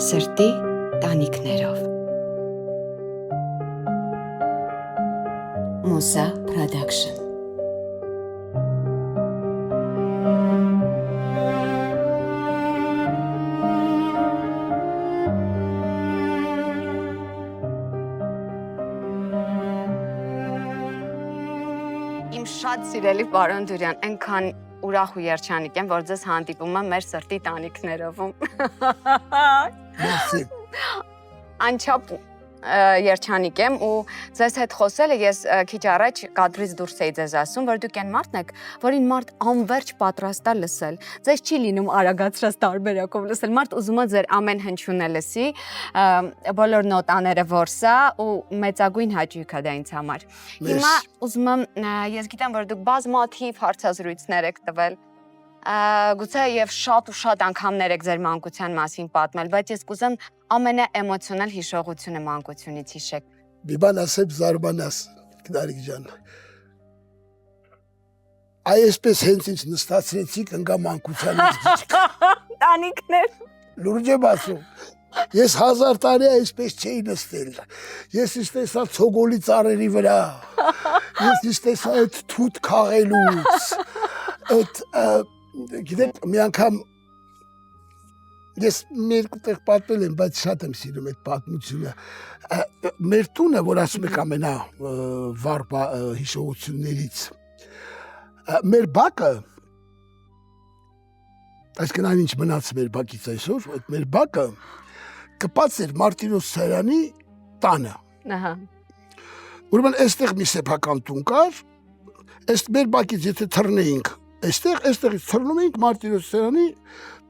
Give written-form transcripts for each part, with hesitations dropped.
Սրտի տանիքներով Մուսա Production Իմ շատ սիրելի պարոն Դուրյան, այնքան ուրախ ու երջանիկ եմ, որ ձեզ հանդիպում եմ մեր սրտի տանիքներովում։ Անչափ երջանիկ եմ ու ձեզ հետ խոսելը ես քիչ առաջ կադրից դուրս էի ձեզ ասում, որ դուք այն մարդն եք, որին մարդ անverջ պատրաստ է լսել։ Ձեզ չի լինում արագացրած տարբերակով լսել, մարդ ուզում է ձեր ամեն հնչյունը լսի, բոլոր նոտաները որսա ու մեծագույն հաճույք է դա ինձ համար։ Հիմա ուզում եմ, ես գիտեմ, որ դուք բազմաթիվ հարցազրույցներ եք տվել, գուցե եւ շատ ու շատ անգամներ եք ձեր մանկության մասին պատմել, բայց ես կուզեմ ամենաէմոցիոնալ հիշողությունը մանկությունից հիշեք։ Մի բան ասեմ զարմանաս, Գնարիկ ջան։ Այսպես հենց ինձ նստացրեցիք ընկա մանկությանից։ Տանիքներ։ Լուրջ եմ ասում։ Ես 1000 տարի այսպես չէի նստել։ Ես տեսա ցոգոլի ծառերի վրա։ Ես տեսա այդ թութ քաղելուց։ Այդ գիտեք, մի անգամ ես երկու տեղ պատմել եմ, բայց շատ եմ սիրում այդ պատմությունը։ Մեր տունը, որ ասում եք ամենա վառ հիշողություններից, մեր բակը, այսինքն այն ինչ մնաց մեր բակից այսօր, այդ մեր բակը կպած էր Մարտիրոս Սարյանի տանը։ Ուրեմն այստեղ մի սեփական տուն կար, այս մեր բակից եթե թռնեինք, այստեղից թռնում էինք Մարտիրոս Սարյանի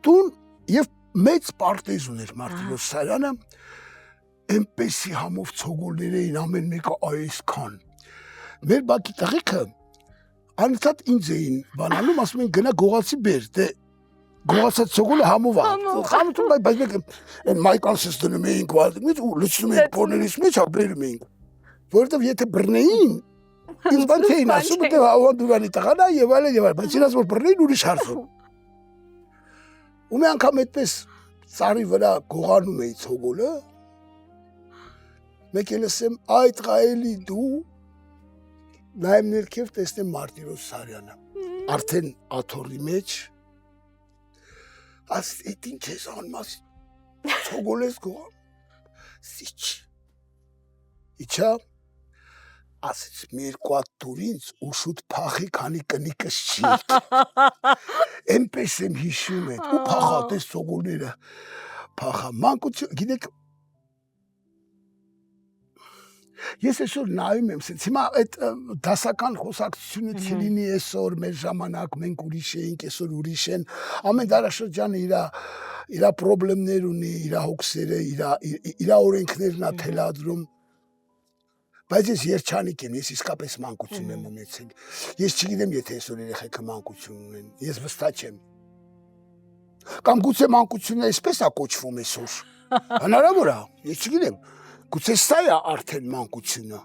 տուն եւ մեծ պարտեզ ուներ Մարտիրոս Սարյանը, այնպեսի համով ցոգոլներ էին ամեն մեկը այսքան։ Մեր բակի տղեկը անընդհատ ինձ էին բանալում, ասում են գնա գողացի բեր, դե գողացած ցոգոլը համով է։ Խանութում բայց մեկ այն մայկանսից դնում էինք, ու լցնում էինք փորներից մեջ, բերում էինք։ Որովհետեւ եթե բռնեին, ինձ բան չէին ասում, դե հավան դուրանի տղան է եւ այլն, բայց իրաց որ բռնեին ուրիշ հարցում։ Ու մի անգամ այդպես ծառի վրա գողանում էի ցոգոլը, մեկ էլ ասեմ այդ ղայելի դու նայեմ ներքև տեսնեմ Մարտիրոս Սարյանը, արդեն աթոռի մեջ, ասես այդ ինչ ես անում, ցոգոլ ես գողանում, սիչ, իչա, ասեց մի երկու հատ դուր ինձ ու շուտ փախի, քանի կնիկս չի Էնպես եմ հիշում եմ, ու փախա տես ցոգոլները, փախա, մանկություն, գիտեք, ես այսօր նայում եմ, հիմա այդ դասական խոսակցությունը չլինի այսօր, մեր ժամանակ, մենք ուրիշ էինք, այսօր ուրիշ են, ամեն դարաշրջանը իր պրոբլեմներ ունի, իր հոգսերը, իր օրենքներն է թելադրում, բայց ես երջանիկ եմ, ես իսկապես մանկություն եմ ունեցել, ես չգիտեմ, եթե այսօր երեխեքը մանկություն ունեն, ես վստահ չեմ, կամ գուցե մանկությունն այսպես է կոչվում այսօր, հնարավոր է, ես չգիտեմ, գուցե սա է արդեն մանկությունը,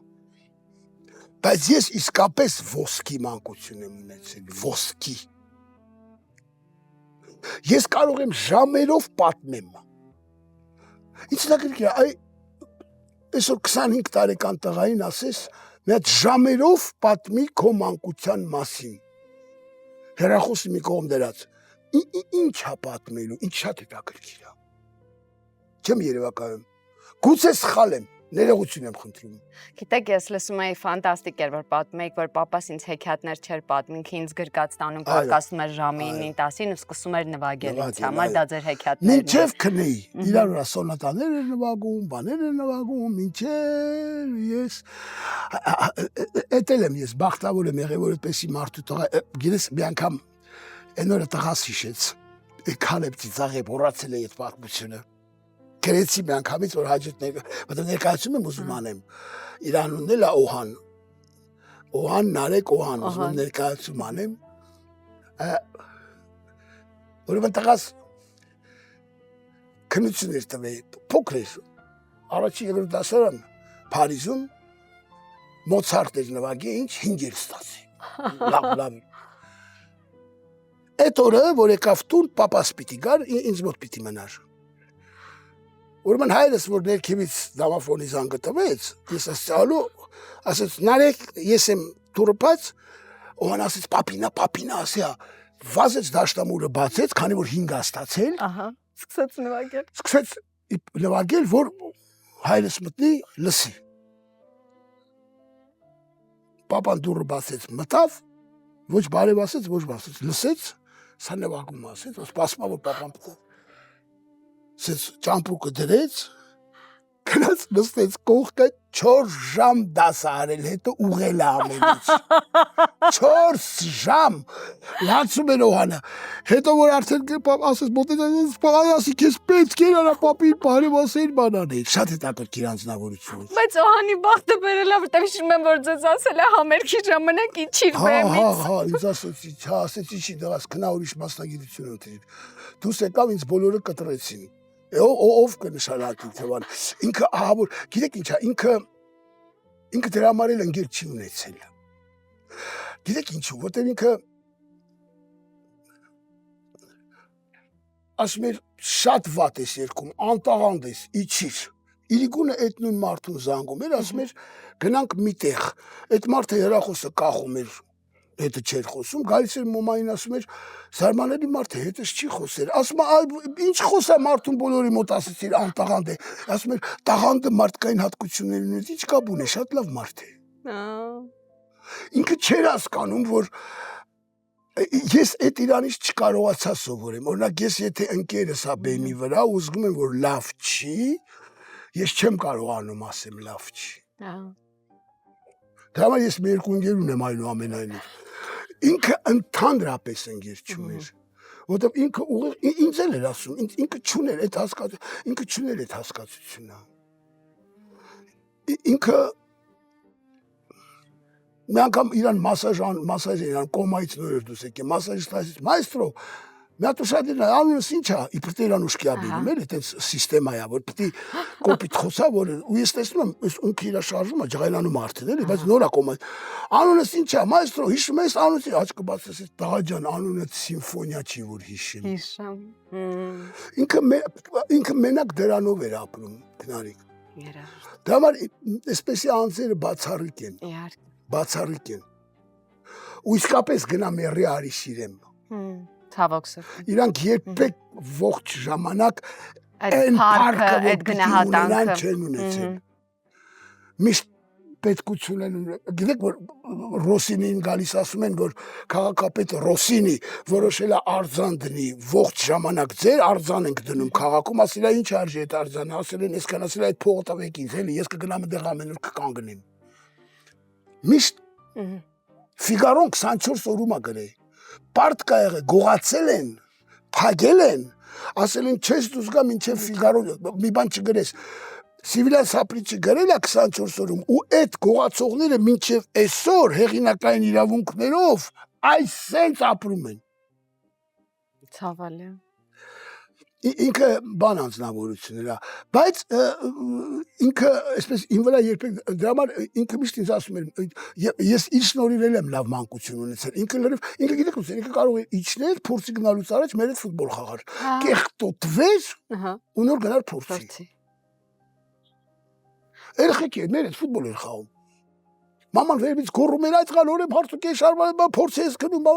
բայց ես իսկապես ոսկի մանկություն եմ ունեցել, ոսկի, ես կարող եմ ժամերով պատմեմ, ինչ նագրիք է, այսօր 25 տարեկան տղային ասես, մի հատ ժամերով պատմի քո մանկության մասին, հեռախոսի մի կողմ դրած, ինչ է պատմելու, ինչ շատ հետաքրքիր է, չեմ երևակայում, գուցե սխալ եմ, ներողություն եմ խնդրում։ Գիտեք, ես լսում էի ֆանտաստիկ էր, որ պատմում էիք, որ պապաս ինձ հեքիաթներ չէր պատմում, ինձ գրկած տանում, կարկասում էր ժամի 9-10-ին ու սկսում էր նվագել ինձ համար, դա ձեր հեքիաթներն են։ Մինչև քնեի, իրար վրա սոնատաներ էր նվագում, բաներ էր նվագում, մինչև ես էտել եմ ես, բախտավոր եմ եղել, որ այդպեսի մարդու տղա, գիտես մի անգամ այն օրը տղաս հիշեց, քալեպ ծիծաղ է մոռացել է այդ պատմությունը։ Գրեցի մի անգամից, որ հաջորդներ, որտեղ ներկայացում եմ ուզում անեմ, իր անունն էլ է Օհան, Նարեկ Օհան, ուզում եմ ներկայացում անեմ, որովհետև տղաս քննություն էր տվել, փոքր էր, առաջին երրորդ դասարան Փարիզում, Մոցարտ էր նվագի, ինչ 5 էր ստացի, լավ, այդ օրը, որ եկավ տուն, պապաս պիտի գար, ինձ մոտ պիտի մնար, Ուրեմն հայրս որ ներքևից դամաֆոնի զանգը տվեց, ես ասացալու, ասաց նարեկ ես եմ դուրս, ով ասաց պապինա ասա, վազեց դաշտամուրը բացեց, քանի որ 5 աստացել, ահա, սկսեց նվագել, որ հայրս մտնի լսի։ Պապան դուրը բացեց, մտավ, ոչ բարև ասեց, ոչ բացեց, լսեց, սա նվագում ասեց, սպասում որ պապան մտավ։ Սեց ճամպրուկը դրեց, գնաց նստեց կողքը 4 ժամ դասարել, հետո ուղել ամենից։ 4 ժամ լացում էր Օհանը։ Հետո որ արդեն ասես մոտեցած ասի քեզ պետք էր արա պապին բարև ասել բանաներ։ Շատ հետաքրքիր անձնավորություն։ Բայց Օհանի բախտը բերել է, որտեղ հիշում եմ որ ձեզ ասել է համերգի ժամանակ իջիր բեմից։ Հա, ինձ ասեցի չի դրած քնա ուրիշ մասնագիտություն ունի։ Դուս եկավ ինձ բոլորը կտրեցին։ Ով կնշանակի թվան։ Ինքը ահա որ գիտեք ինչա, ինքը դրա համար էլ ընկեր չի ունեցել։ Գիտեք ինչու, որտեղ ինքը ասում էր շատ վատ ես երգում, անտաղանդ ես, իջիր։ Իրիկունը այդ նույն մարդուն զանգում էր, ասում էր գնանք միտեղ։ Այդ մարդը հեռախոսը կախում էր, հետը չէր խոսում, գալիս էր մոմային ասում էր զարմանալի մարդ է, հետս չի խոսեր։ Ասում է ինչ խոսա մարդուն բոլորի մոտ ասեցիր անտաղանդ է։ Ասում էր տաղանդը մարդկային հատկությունների ունի, ինչ կապ ունի, շատ լավ մարդ է։ Ինքը չէր հասկանում, որ ես այդ իրանից չկարողացա սովորեմ։ Օրինակ ես եթե ընկերս հա բեմի վրա ու զգում եմ որ լավ չի, ես չեմ կարողանում ասեմ լավ չի։ Դա համար ես մի երկու ընկեր ունեմ այնուամենայնիվ։ Ինքը ընդհանրապես ընկեր չուներ, որտեղ ինքը ուղիղ ինձ էլ էր ասում, ինքը չուներ այդ հասկացությունը։ Ինքը մի անգամ իրան մասաժ իրան կոմայից նոր էր դուս եկել, մասաժիստ ասեց, մայստրո, մի հատ ուշադրին անունս ինչ է, իբր տերանուշկի աբերում էր, այդպես սիստեմա է, որ պիտի կոպիտ խոսա, որ ու ես տեսնում եմ, այս ունքը իրա շարժում է, ջղայնանում արդեն էլի, բայց նոր է կոմայից։ Անունս ինչ է, մայստրո, հիշում ես անունս, աչքը բացես, տղա ջան, անունը սիմֆոնիա չի, որ հիշեմ։ Ինքը մենակ դրանով էր ապրում, գնարիկ։ Դա համար այսպեսի անձերը բացառիկ են։ Ու իսկապես գնա մերի արի սիրեմ։ Ցավոք սրտի։ Իրանք երբեք ողջ ժամանակ այն փառքը, այդ գնահատանքը չեն ունեցել։ Միշտ պետքություն են ունեցել։ Գիտեք որ Ռոսինին գալիս ասում են որ քաղաքապետ Ռոսինի որոշել է արձան դնի ողջ ժամանակ ձեր արձան ենք դնում քաղաքում, ասել է ինչ արժի այդ արձանը, ասել են այսքան, ասել է այդ փողը տվեք ինձ, էլի ես կգնամ այնտեղ ամեն օր կկանգնեմ։ Միշտ Ֆիգարոն 24 օրում է գրել։ Պարտ կա եղել, գողացել են, փագել են, ասել են չես դուս գա մինչև Ֆիգարո մի բան չգրես։ Սիվիլյան սապրիչը գրել է 24 օրում ու այդ գողացողները մինչև այսօր հեղինակային իրավունքներով այսպես ապրում են։ Ցավալի։ Ինքը բան անձնավորություն էր, բայց ինքը այսպես ին վրա երբեք դրա համար ինքը միշտ ինձ ասում էր ես իր շնորհիվ եմ լավ մանկություն ունեցել ինքը լրիվ ինքը գիտեք ոնց ինքը կարող է իջնել փորձի գնալուց առաջ մեր հետ ֆուտբոլ խաղար կեղտոտվեր ու նոր գնար փորձի երեխեքի հետ մեր հետ ֆուտբոլ էր խաղում մաման վերևից գոռում էր այդ գալ օրեմ հարցուկ է շարժում փորձի ես գնում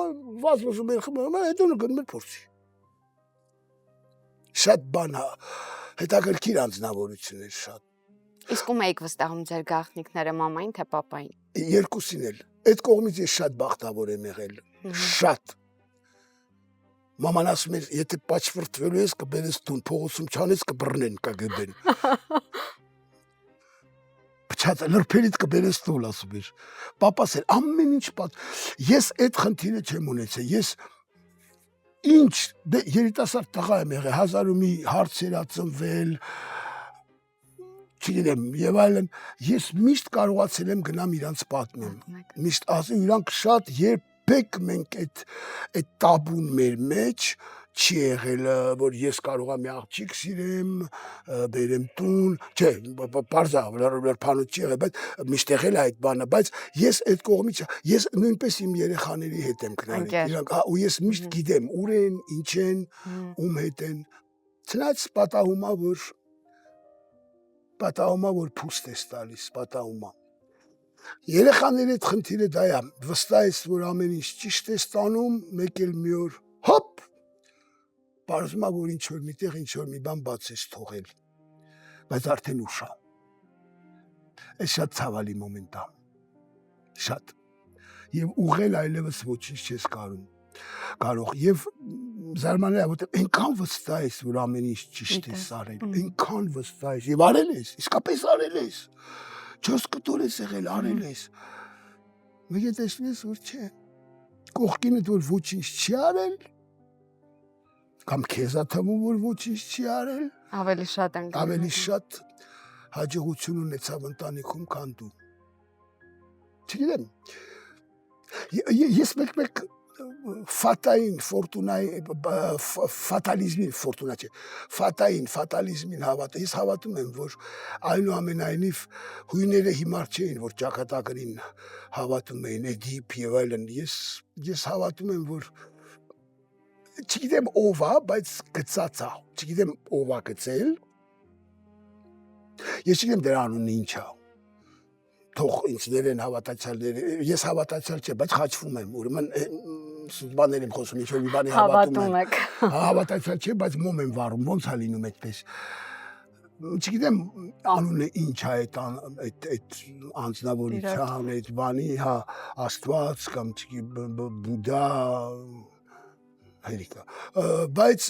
վազ վազում էր խմում հետո գնում էր փորձի Շատ բան հետաքրքիր անձնավորություն էր շատ։ Իսկ ում եք վստահում ձեր գաղտնիքները մամային թե պապային։ Երկուսին էլ։ Այդ կողմից ես շատ բախտավոր եմ եղել։ Շատ։ Մաման ասում էր, եթե պատվիրտվելու ես կբերես տուն, փողոցում չանես կբռնեն կգբեն։ Փչած լրբերից կբերես տուն ասում էր։ Պապաս էր ամեն ինչ ես այդ խնդիրը չեմ ունեցել։ Ես Ինչ երիտասարդ տղա եմ եղել, հազար ու մի հարցեր ա ծնվել, չգիտեմ, եւ այլն, ես միշտ կարողացել եմ գնամ իրանց պատմեմ, միշտ ասեմ իրանք շատ երբեք մենք այդ տաբուն մեր մեջ չի եղել, որ ես կարող եմ մի աղջիկ սիրեմ, բերեմ տուն, չէ, պարզա, լրփանոց չի եղել, բայց միշտ եղել է այդ բանը, բայց ես այդ կողմից, ես նույնպես իմ երեխաների հետ եմ գնալու, իրանք, ու ես միշտ գիտեմ, ուր են, ինչ են, ում հետ են, չնայած պատահում է, որ պատահում է, որ փուստ է տալիս, պատահում է։ Երեխաների հետ խնդիրը դա է, վստահ ես, որ ամեն ինչ ճիշտ է ստանում, մեկ էլ մի օր հոպ, պարզվում է, որ ինչ-որ միտեղ ինչ-որ մի բան բաց ես թողել, բայց արդեն ուշ է։ Այս շատ ցավալի մոմենտ է, շատ։ Եվ ուղղել այլևս ոչինչ չես կարող, եւ զարմանալի է, որտեղ այնքան վստահ ես, որ ամեն ինչ ճիշտ ես արել, այնքան վստահ ես, եւ արել ես, իսկապես արել ես, չորս կտոր ես եղել, արել ես, մեկ է տեսնում ես, որ չէ, կողքինդ, որ ոչինչ չի արել, կամ քեզ է թվում, որ ոչինչ չի արել, ավելի շատ հաջողություն ունեցավ ընտանիքում, քան դու։ Չգիտեմ, ես մեկ ֆատալիզմին հավատա, ես հավատում եմ, որ այնուամենայնիվ հույները հիմար չէին, որ ճակատագրին հավատում էին, Էդիպ եւ այլն, ես հավատում եմ, որ չգիտեմ ով է, բայց գծած է, չգիտեմ ով է գծել, ես չգիտեմ դրա անունը ինչ է, թող ինձներ են հավատացյալները, ես հավատացյալ չէ, բայց խաչվում եմ, ուրեմն բաներ եմ խոսում, ինչ-որ մի բանի հավատում եմ, հավատացյալ չէ, բայց մոմ եմ վառում, ոնց է լինում այդպես, չգիտեմ անունը ինչ է այդ անձնավորության, այդ բանի, հա, Աստված կամ Բուդդա, հերիկա, բայց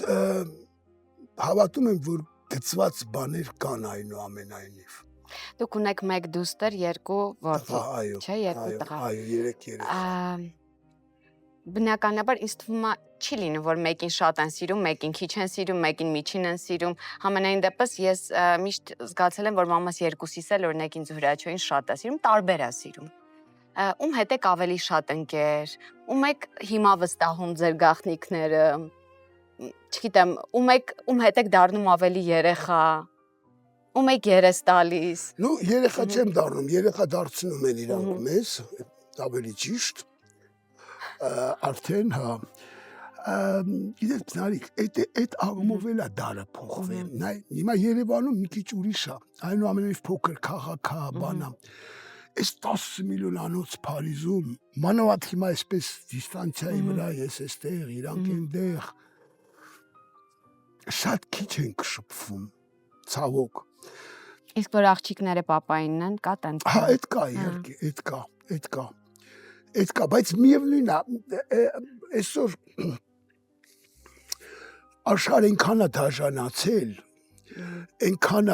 հավատում եմ, որ գծված բաներ կան այնուամենայնիվ։ Դուք ունեք մեկ դուստր, երկու որդի, չէ, երկու տղա։ Այո, երեք։ Բնականաբար ինձ թվում է չի լինում, որ մեկին շատ են սիրում, մեկին քիչ են սիրում, մեկին միջին են սիրում։ Համենայն դեպս ես միշտ զգացել եմ, որ մամաս երկուսիս էլ օրինակ ինձ Հրաչոյին շատ է սիրում, տարբեր է սիրում։ Ում հետ եք ավելի շատ ընկեր, ում եք հիմա վստահում ձեր գաղտնիքները, չգիտեմ, ում հետ եք դառնում ավելի երեխա, ում եք երես տալիս։ Նու երեխա չեմ դառնում, երեխա դարձնում են իրանք մեզ, ավելի ճիշտ, արդեն, հա, գիտեք Նարիք, այդ աղմով էլ է դարը փոխվել, հիմա Երևանում մի քիչ ուրիշ է, այնուամենայնիվ փոքր քաղաք է, բան է, այս 10 միլիոն անոց Փարիզում, մանավանդ հիմա այսպես դիստանցիայի վրա ես էստեղ, իրանք այնտեղ, շատ քիչ ենք շփվում, ցավոք։ Իսկ որ աղջիկները պապայինն են, կա տենց։ Հա, այդ կա, իհարկե, այդ կա, բայց միևնույն է, այսօր աշխարհը այնքան է դաժանացել, այնքան է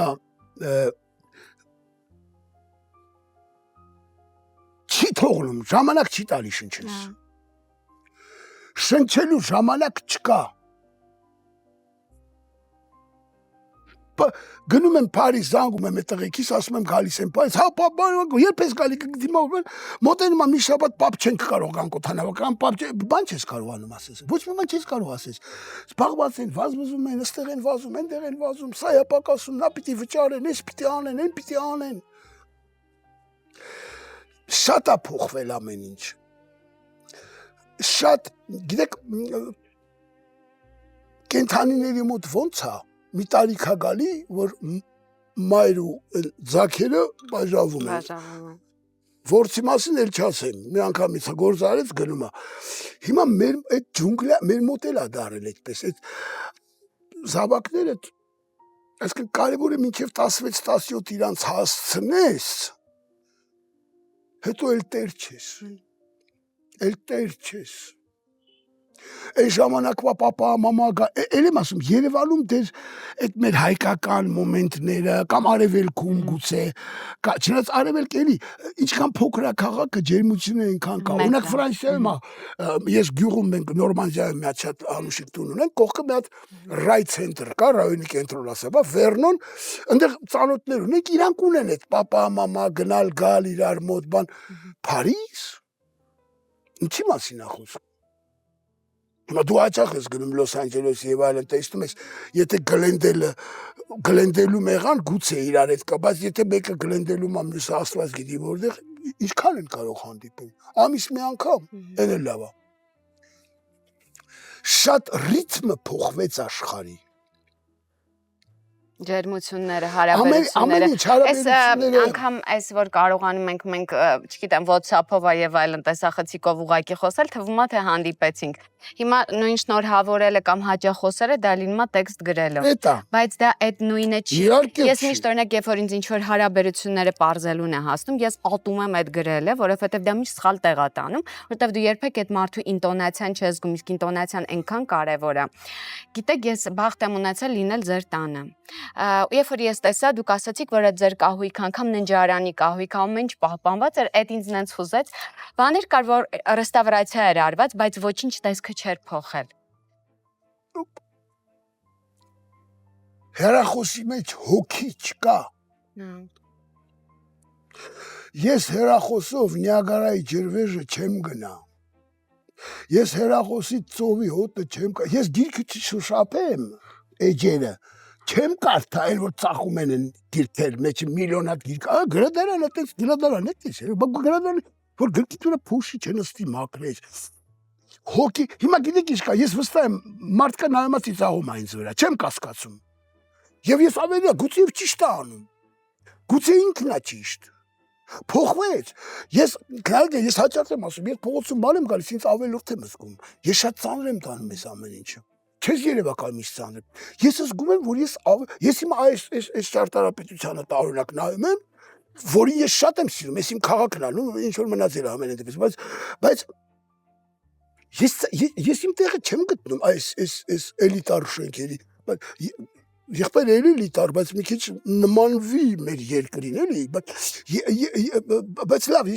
չի թողնում, ժամանակ չի տալի շնչես։ Շնչելու ժամանակ չկա։ Գնում եմ Փարիզ, զանգում եմ այդ տղեկիս, ասում եմ գալիս եմ Փարիզ, հա պապ, երբ ես գալի մոտենում եմ մի շաբաթ պապ չենք կարող գանք օդանավական, բան չես կարողանում ասես, ոչ մի բան չես կարող ասես, զբաղված են, վազվզում են, ըստեղ են վազում, այնտեղ են վազում, սա է պակասում, նա պիտի վճարեն, այս պիտի անեն, այն պիտի անեն։ Շատ է փոխվել ամեն ինչ։ Շատ, գիտեք, կենդանիների մոտ ոնց է, մի տարիք է գալի, որ մայր ու ձագերը բաժանվում են։ Որցի մասին էլ չասեմ, մի անգամից գործ արեց գնում է։ Հիմա մեր այդ ջունգլը մեր մոտ էլ է դարել այդպես, այդ զավակները, այսինքն կարևոր է մինչև 16-17 իրանց հասցնես, հետո էլ տեր չես։ Այն ժամանակվա պապա, մամա, էլ եմ ասում, Երևանում դեր այդ մեր հայկական մոմենտները, կամ արևելքում գուցե, չնայած արևելք էլի, ինչքան փոքր է քաղաքը, ջերմությունը այնքան կա։ Օրինակ Ֆրանսիայում ես գյուղում մենք Նորմանդիայում մի հատ շատ անուշիկ տուն ունենք, կողքը մի հատ ռայ ցենտր կա, ռայոնի կենտրոն ասա, Վերնոն, այնտեղ ծանոթներ ունենք, իրանք ունեն այդ պապա, մամա, գնալ, գալ իրար մոտ, բան, Փարիզ։ Ինչի մասին է խոսքը։ Հիմա դու հաճախ ես գնում Լոս Անջելես եւ այլն, տեսնում ես, եթե գլենդելում եղան, գուցե իրար հետ կա, բայց եթե մեկը գլենդելում ա, մյուսը Աստված գիտի որտեղ, ինչքան են կարող հանդիպել։ Ամիս մի անգամ, այն էլ լավ է։ Շատ ռիթմը փոխվեց աշխարհի։ Ջերմությունները, հարաբերությունները։ Այս անգամ այս որ կարողանում ենք մենք, չգիտեմ, WhatsApp-ով եւ այլն տեսախցիկով ուղակի խոսել, թվում է թե հանդիպեցինք։ Հիմա նույն շնորհավորելը կամ հաճախոսելը դա լինում է տեքստ գրելով։ Բայց դա այդ նույնը չի։ Ես միշտ օրինակ երբ որ ինձ ինչ որ հարաբերությունները parzելուն է հասնում, ես ատում եմ այդ գրելը, որովհետեւ դա միշտ սխալ տեղ է տանում, որովհետեւ դու երբեք այդ մարդու ինտոնացիան չես զգում, իսկ ինտոնացիան այնքան կարեւոր է։ Գիտեք, ես բախտ եմ ունեցել լինել ձեր տանը։ Երբ որ ես տեսա, դուք ասացիք, որ այդ ձեր կահույք անգամ ննջարանի կահույք ամեն ինչ պահպանված էր, այդ ինձ նենց խուզեց։ Բաներ կար, որ ռեստավրացիա էր արված, բայց ոչինչ տեսքը չէր փոխել։ Հեռախոսի մեջ հոգի չկա։ Ես հեռախոսով Նիագարայի ջրվեժը չեմ գնա։ Ես հեռախոսի ծովի հոտը չեմ կա։ Ես գիրքը չշոշափեմ, էջերը։ Չեմ կարդա, այլ որ ծախում են գիրքեր, մեջը միլիոնատ գիրք։ Գրադարան է, տես գրադարան է, տես։ Գրադարան որ գրքի դուրը փոշի չնստի մակրեջ։ Հոգի, հիմա գիտեք ինչ կա, ես վստահ եմ, մարդկա նայումա ծիծաղում է ինձ վրա, չեմ կասկածում։ Եվ ես ավելի գուցե եւ ճիշտ է անում։ Գուցե ինքն է ճիշտ։ Փոխվեց։ Ես հաճախ եմ ասում, ես փողոցում բան եմ գալիս, ինձ ավելորդ եմ զգում։ Ես շատ ծանր եմ տանում այս ամեն ինչը։ Չես երևակալ միշտ ծանր։ Ես զգում եմ, որ ես հիմա այս ճարտարապետությանը տարօրինակ նայում եմ, որին ես շատ եմ սիրում, ես իմ քաղաքն ալու, ինչ որ մնացել է ամեն այնտեղից, բայց ես իմ տեղը չեմ գտնում այս էլիտար շենքերի, եղբայր էլիտար, բայց մի քիչ նմանվի մեր երկրին, էլի, բայց լավ,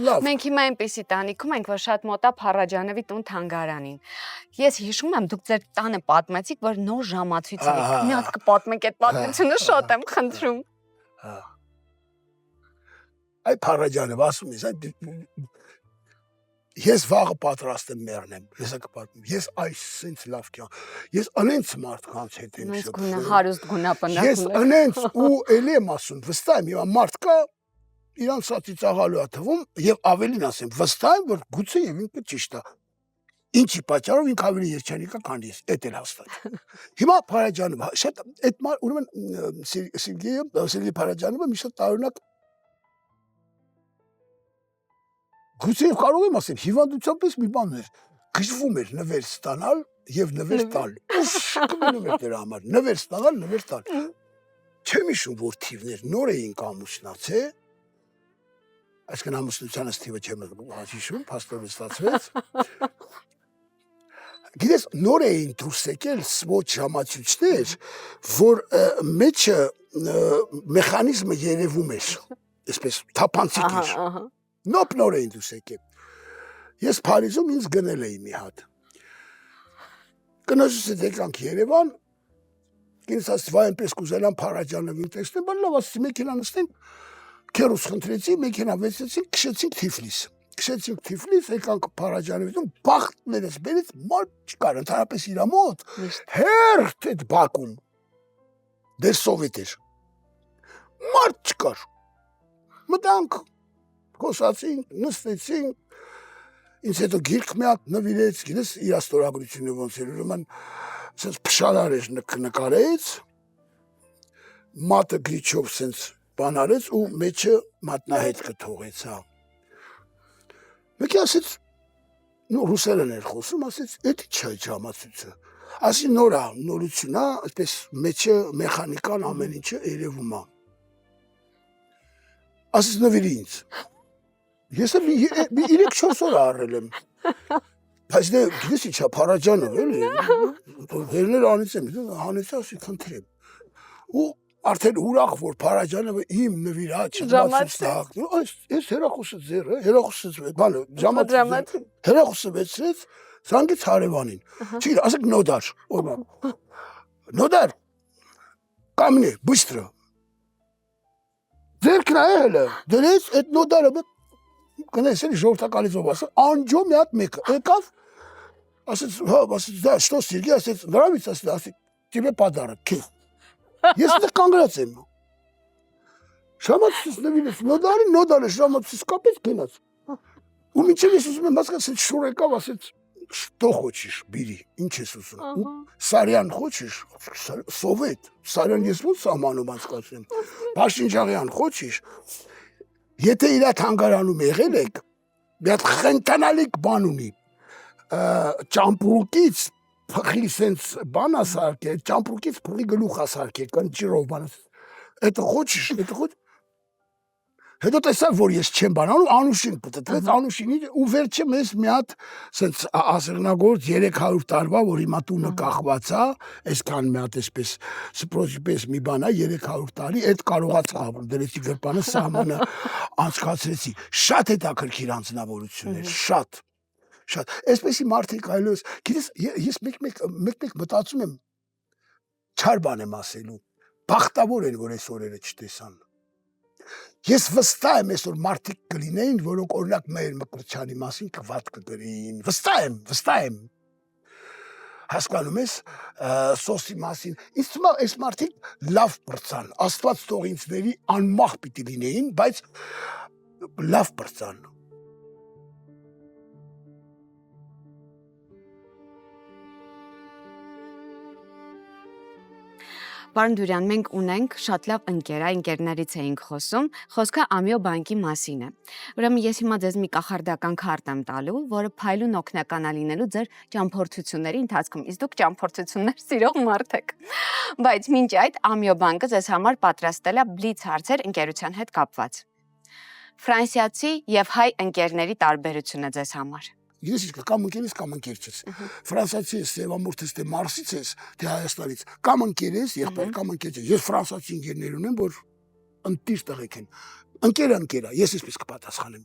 լավ։ Մենք հիմա այնպիսի տանիքում ենք, որ շատ մոտ է Փարաջանովի տուն թանգարանին։ Ես հիշում եմ, դուք ձեր տանը պատմեցիք, որ նոր ժամացույց է։ Մի հատ կպատմեք այդ պատմությունը, շատ եմ խնդրում։ Այ Փարաջանով ասում ես, ես վաղը պատրաստ եմ մեռնեմ, հեսա կպատմեմ, ես այս սենց լավ կյանք, ես անենց մարդկանց հետ եմ շփվում, հարուստ գունապնակ ես անենց ու էլի եմ ասում, վստահ եմ, հիմա մարդկա իրան սա ծիծաղալու է թվում եւ ավելին ասեմ, վստահ եմ, որ գուցե եւ ինքը ճիշտ է, ինչի պատճառով ինքը ավելի երջանիկ է, քան ես, էդ էլ հաստատ։ Հիմա Փարաջանովը, շատ այդ ուրեմն Սերգեյ Փարաջանովը մի շատ տարօրինակ գուցե կարող եմ ասել, հիվանդության պես մի բան էր, գժվում էր նվեր ստանալ եւ նվեր տալ։ Ուշ կմնում էր դրա համար, նվեր ստանալ, նվեր տալ։ Չեմ հիշում, որ թիվներ նոր էին ամուսնացել, այսինքն ամուսնությանս թիվը չեմ հիշում, փաստորեն ստացվեց։ Գիտես, նոր էին դուրս եկել ոչ ժամացույցներ, որ մեջը մեխանիզմը երևում էր, այսպես թափանցիկ էր։ Նոր էին դուրս եկել։ Ես Փարիզում ինձ գնել էի մի հատ։ Կնոջս հետ եկանք Երևան, ինձ ասաց, վայ այնպես կուզենամ Փարաջանովին տեսնեմ, բայց լավ ասեցի, մեքենա նստենք, քերուս խնդրեցի, մեքենա վեցեցինք, քշեցինք Թիֆլիս։ Քշեցինք Թիֆլիս, եկանք Փարաջանովին, բախտներս բերեց, մարդ չկար, ընդհանրապես իրա մոտ, հերթ այդ բակում, դեր սովետ էր, մարդ չկար, մտանք, խոսացինք, նստեցինք, ինձ հետո գիրք մի հատ նվիրեց, գիտես իր ստորագրությունը ոնց էր, ուրեմն սենց փշարար էր նկարեց, մատը գրիչով սենց բան արեց ու մեջը մատնահետքը թողեց, հա։ Մեկի ասեց, ռուսերեն էր խոսում, ասեց, էդի չէ ժամացույցը, ասի նոր է, նորություն է, այսպես մեջը մեխանիկան ամեն ինչը երևում է։ Ասեց նվիրի ինձ։ Ես էլ 3-4 օր առել եմ, բայց դե գիտես ինչա, Փարաջանով էլի, վերներ անից եմ, հանեցի ասի խնդրեմ, ու արդեն ուրախ, որ Փարաջանովը իմ նվիրած ժամացույցն է, այս հեռախոսը ձեր է, հեռախոսը վեցրեց, զանգեց հարևանին, չի, ասեք նոդար, նոդար, կամնի, բыстро, ձերքն է հելը, դրեց այդ նոդարը, կնես էլի ժողովրդակալիցով ասա, անջո մի հատ մեկը, եկավ, ասեց, դա, что, Սերգեյ, ասեց, նравится, ասեց, тебе подарок, քեզ, ես դեռ կանգրած եմ, ժամացույցս նվիրեց, նոդարը ժամացույցս կապեց գնաց, ու մինչև ես ուզում եմ հասկացել շուր եկավ, ասեց, Что хочешь, бери, ինչ ես ուզում։ Սարյան хочешь, Սովետ, Սարյան ես ո՞նց սահմանում անցկացնեմ։ Փաշինջաղյան хочешь, եթե իր թանգարանում եղել եք, մի հատ խենթանալիք բան ունի։ Ճամպրուկից փխի սենց բան ասարկել, ճամպրուկից փխի գլուխ ասարկել, կանչիրով բան։ Это хочешь, это хочешь։ Հետո տեսա, որ ես չեմ բանանում, Անուշին պատտվեց, Անուշին ու վերջը մեզ մի հատ սենց ասեղնագործ 300 տարվա, որ հիմա տունը կախված է, այսքան մի հատ այսպես սպրոցի պես մի բան է 300 տարի, այդ կարողացա դրեցի գրպանը սահմանը անցկացրեցի։ Շատ հետաքրքիր անձնավորություններ, շատ։ Այսպեսի մարդիկ այլոց, գիտես, ես մեկ մտածում եմ չար բան եմ ասելու, բախտավոր են, որ այս օրերը չտեսան։ Ես վստահ եմ այսօր մարդիկ կլինեին, որոնք օրինակ մեր Մկրտչյանի մասին կվատ կգրեին, վստահ եմ, հասկանում ես, սոսի մասին, ինձ թվում է այս մարդիկ լավ պրծան, Աստված թող ինձ ների անմահ պիտի լինեին, բայց լավ պրծան։ Պարոն Դուրյան, մենք ունենք շատ լավ ընկեր, ընկերներից էինք խոսում, խոսքը Ամիո բանկի մասին է։ Ուրեմն ես հիմա ձեզ մի կախարդական քարտ եմ տալու, որը փայլուն օգնական է լինելու ձեր ճամփորդությունների ընթացքում։ Իսկ դուք ճամփորդություններ սիրող մարդ եք։ Բայց մինչ այդ Ամիո բանկը ձեզ համար պատրաստել է բլից հարցեր ընկերության հետ կապված։ Ֆրանսիացի եւ հայ ընկերների տարբերությունը ձեզ համար։ Ես իսկ կամ ընկեր ես, կամ ընկեր չես։ Ֆրանսիացի ես, Սևամորթ ես, թե Մարսից ես, թե Հայաստանից, կամ ընկեր ես, եղբայր, կամ ընկեր չես։ Ես ֆրանսիացի ընկերներ ունեմ, որ ընտիր տղեկ են։ Ընկերը ընկեր է, ես այսպես կպատասխանեմ։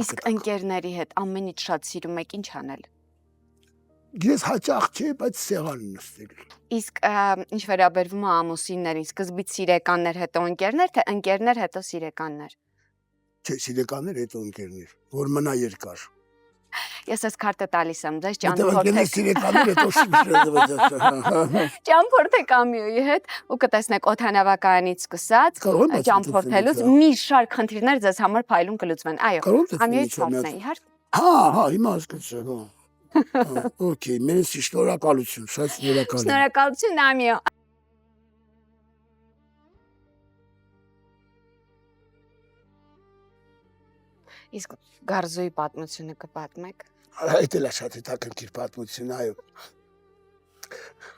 Իսկ ընկերների հետ ամենից շատ սիրում եք ինչ անել։ Ես հաճախ չէ, բայց սեղան նստել։ Իսկ ինչ վերաբերվում է ամուսիններին, սկզբից սիրեկաններ, հետո ընկերներ, թե ընկերներ, հետո սիրեկաններ։ Չէ, սիրեկաններ, հետո ընկերներ, որ մնա երկար։ Ես այս քարտը տալիս եմ ձեզ ճամփորդեք Ամիոյի հետ ու կտեսնեք օդանավակայանից սկսած ճամփորդելուց մի շարք խնդիրներ ձեզ համար փայլուն կլուծվեն։ Այո, Ամիոյից հարցն է, իհարկե։ Հա, հիմա հասկացա, հա։ Okay, մերսի, շնորհակալություն, շատ շնորհակալ եմ։ Շնորհակալություն Ամիո։ Իսկ Գարզոյի պատմությունը կպատմեք։ Այդ էլ է շատ հետաքրքիր պատմություն, այո։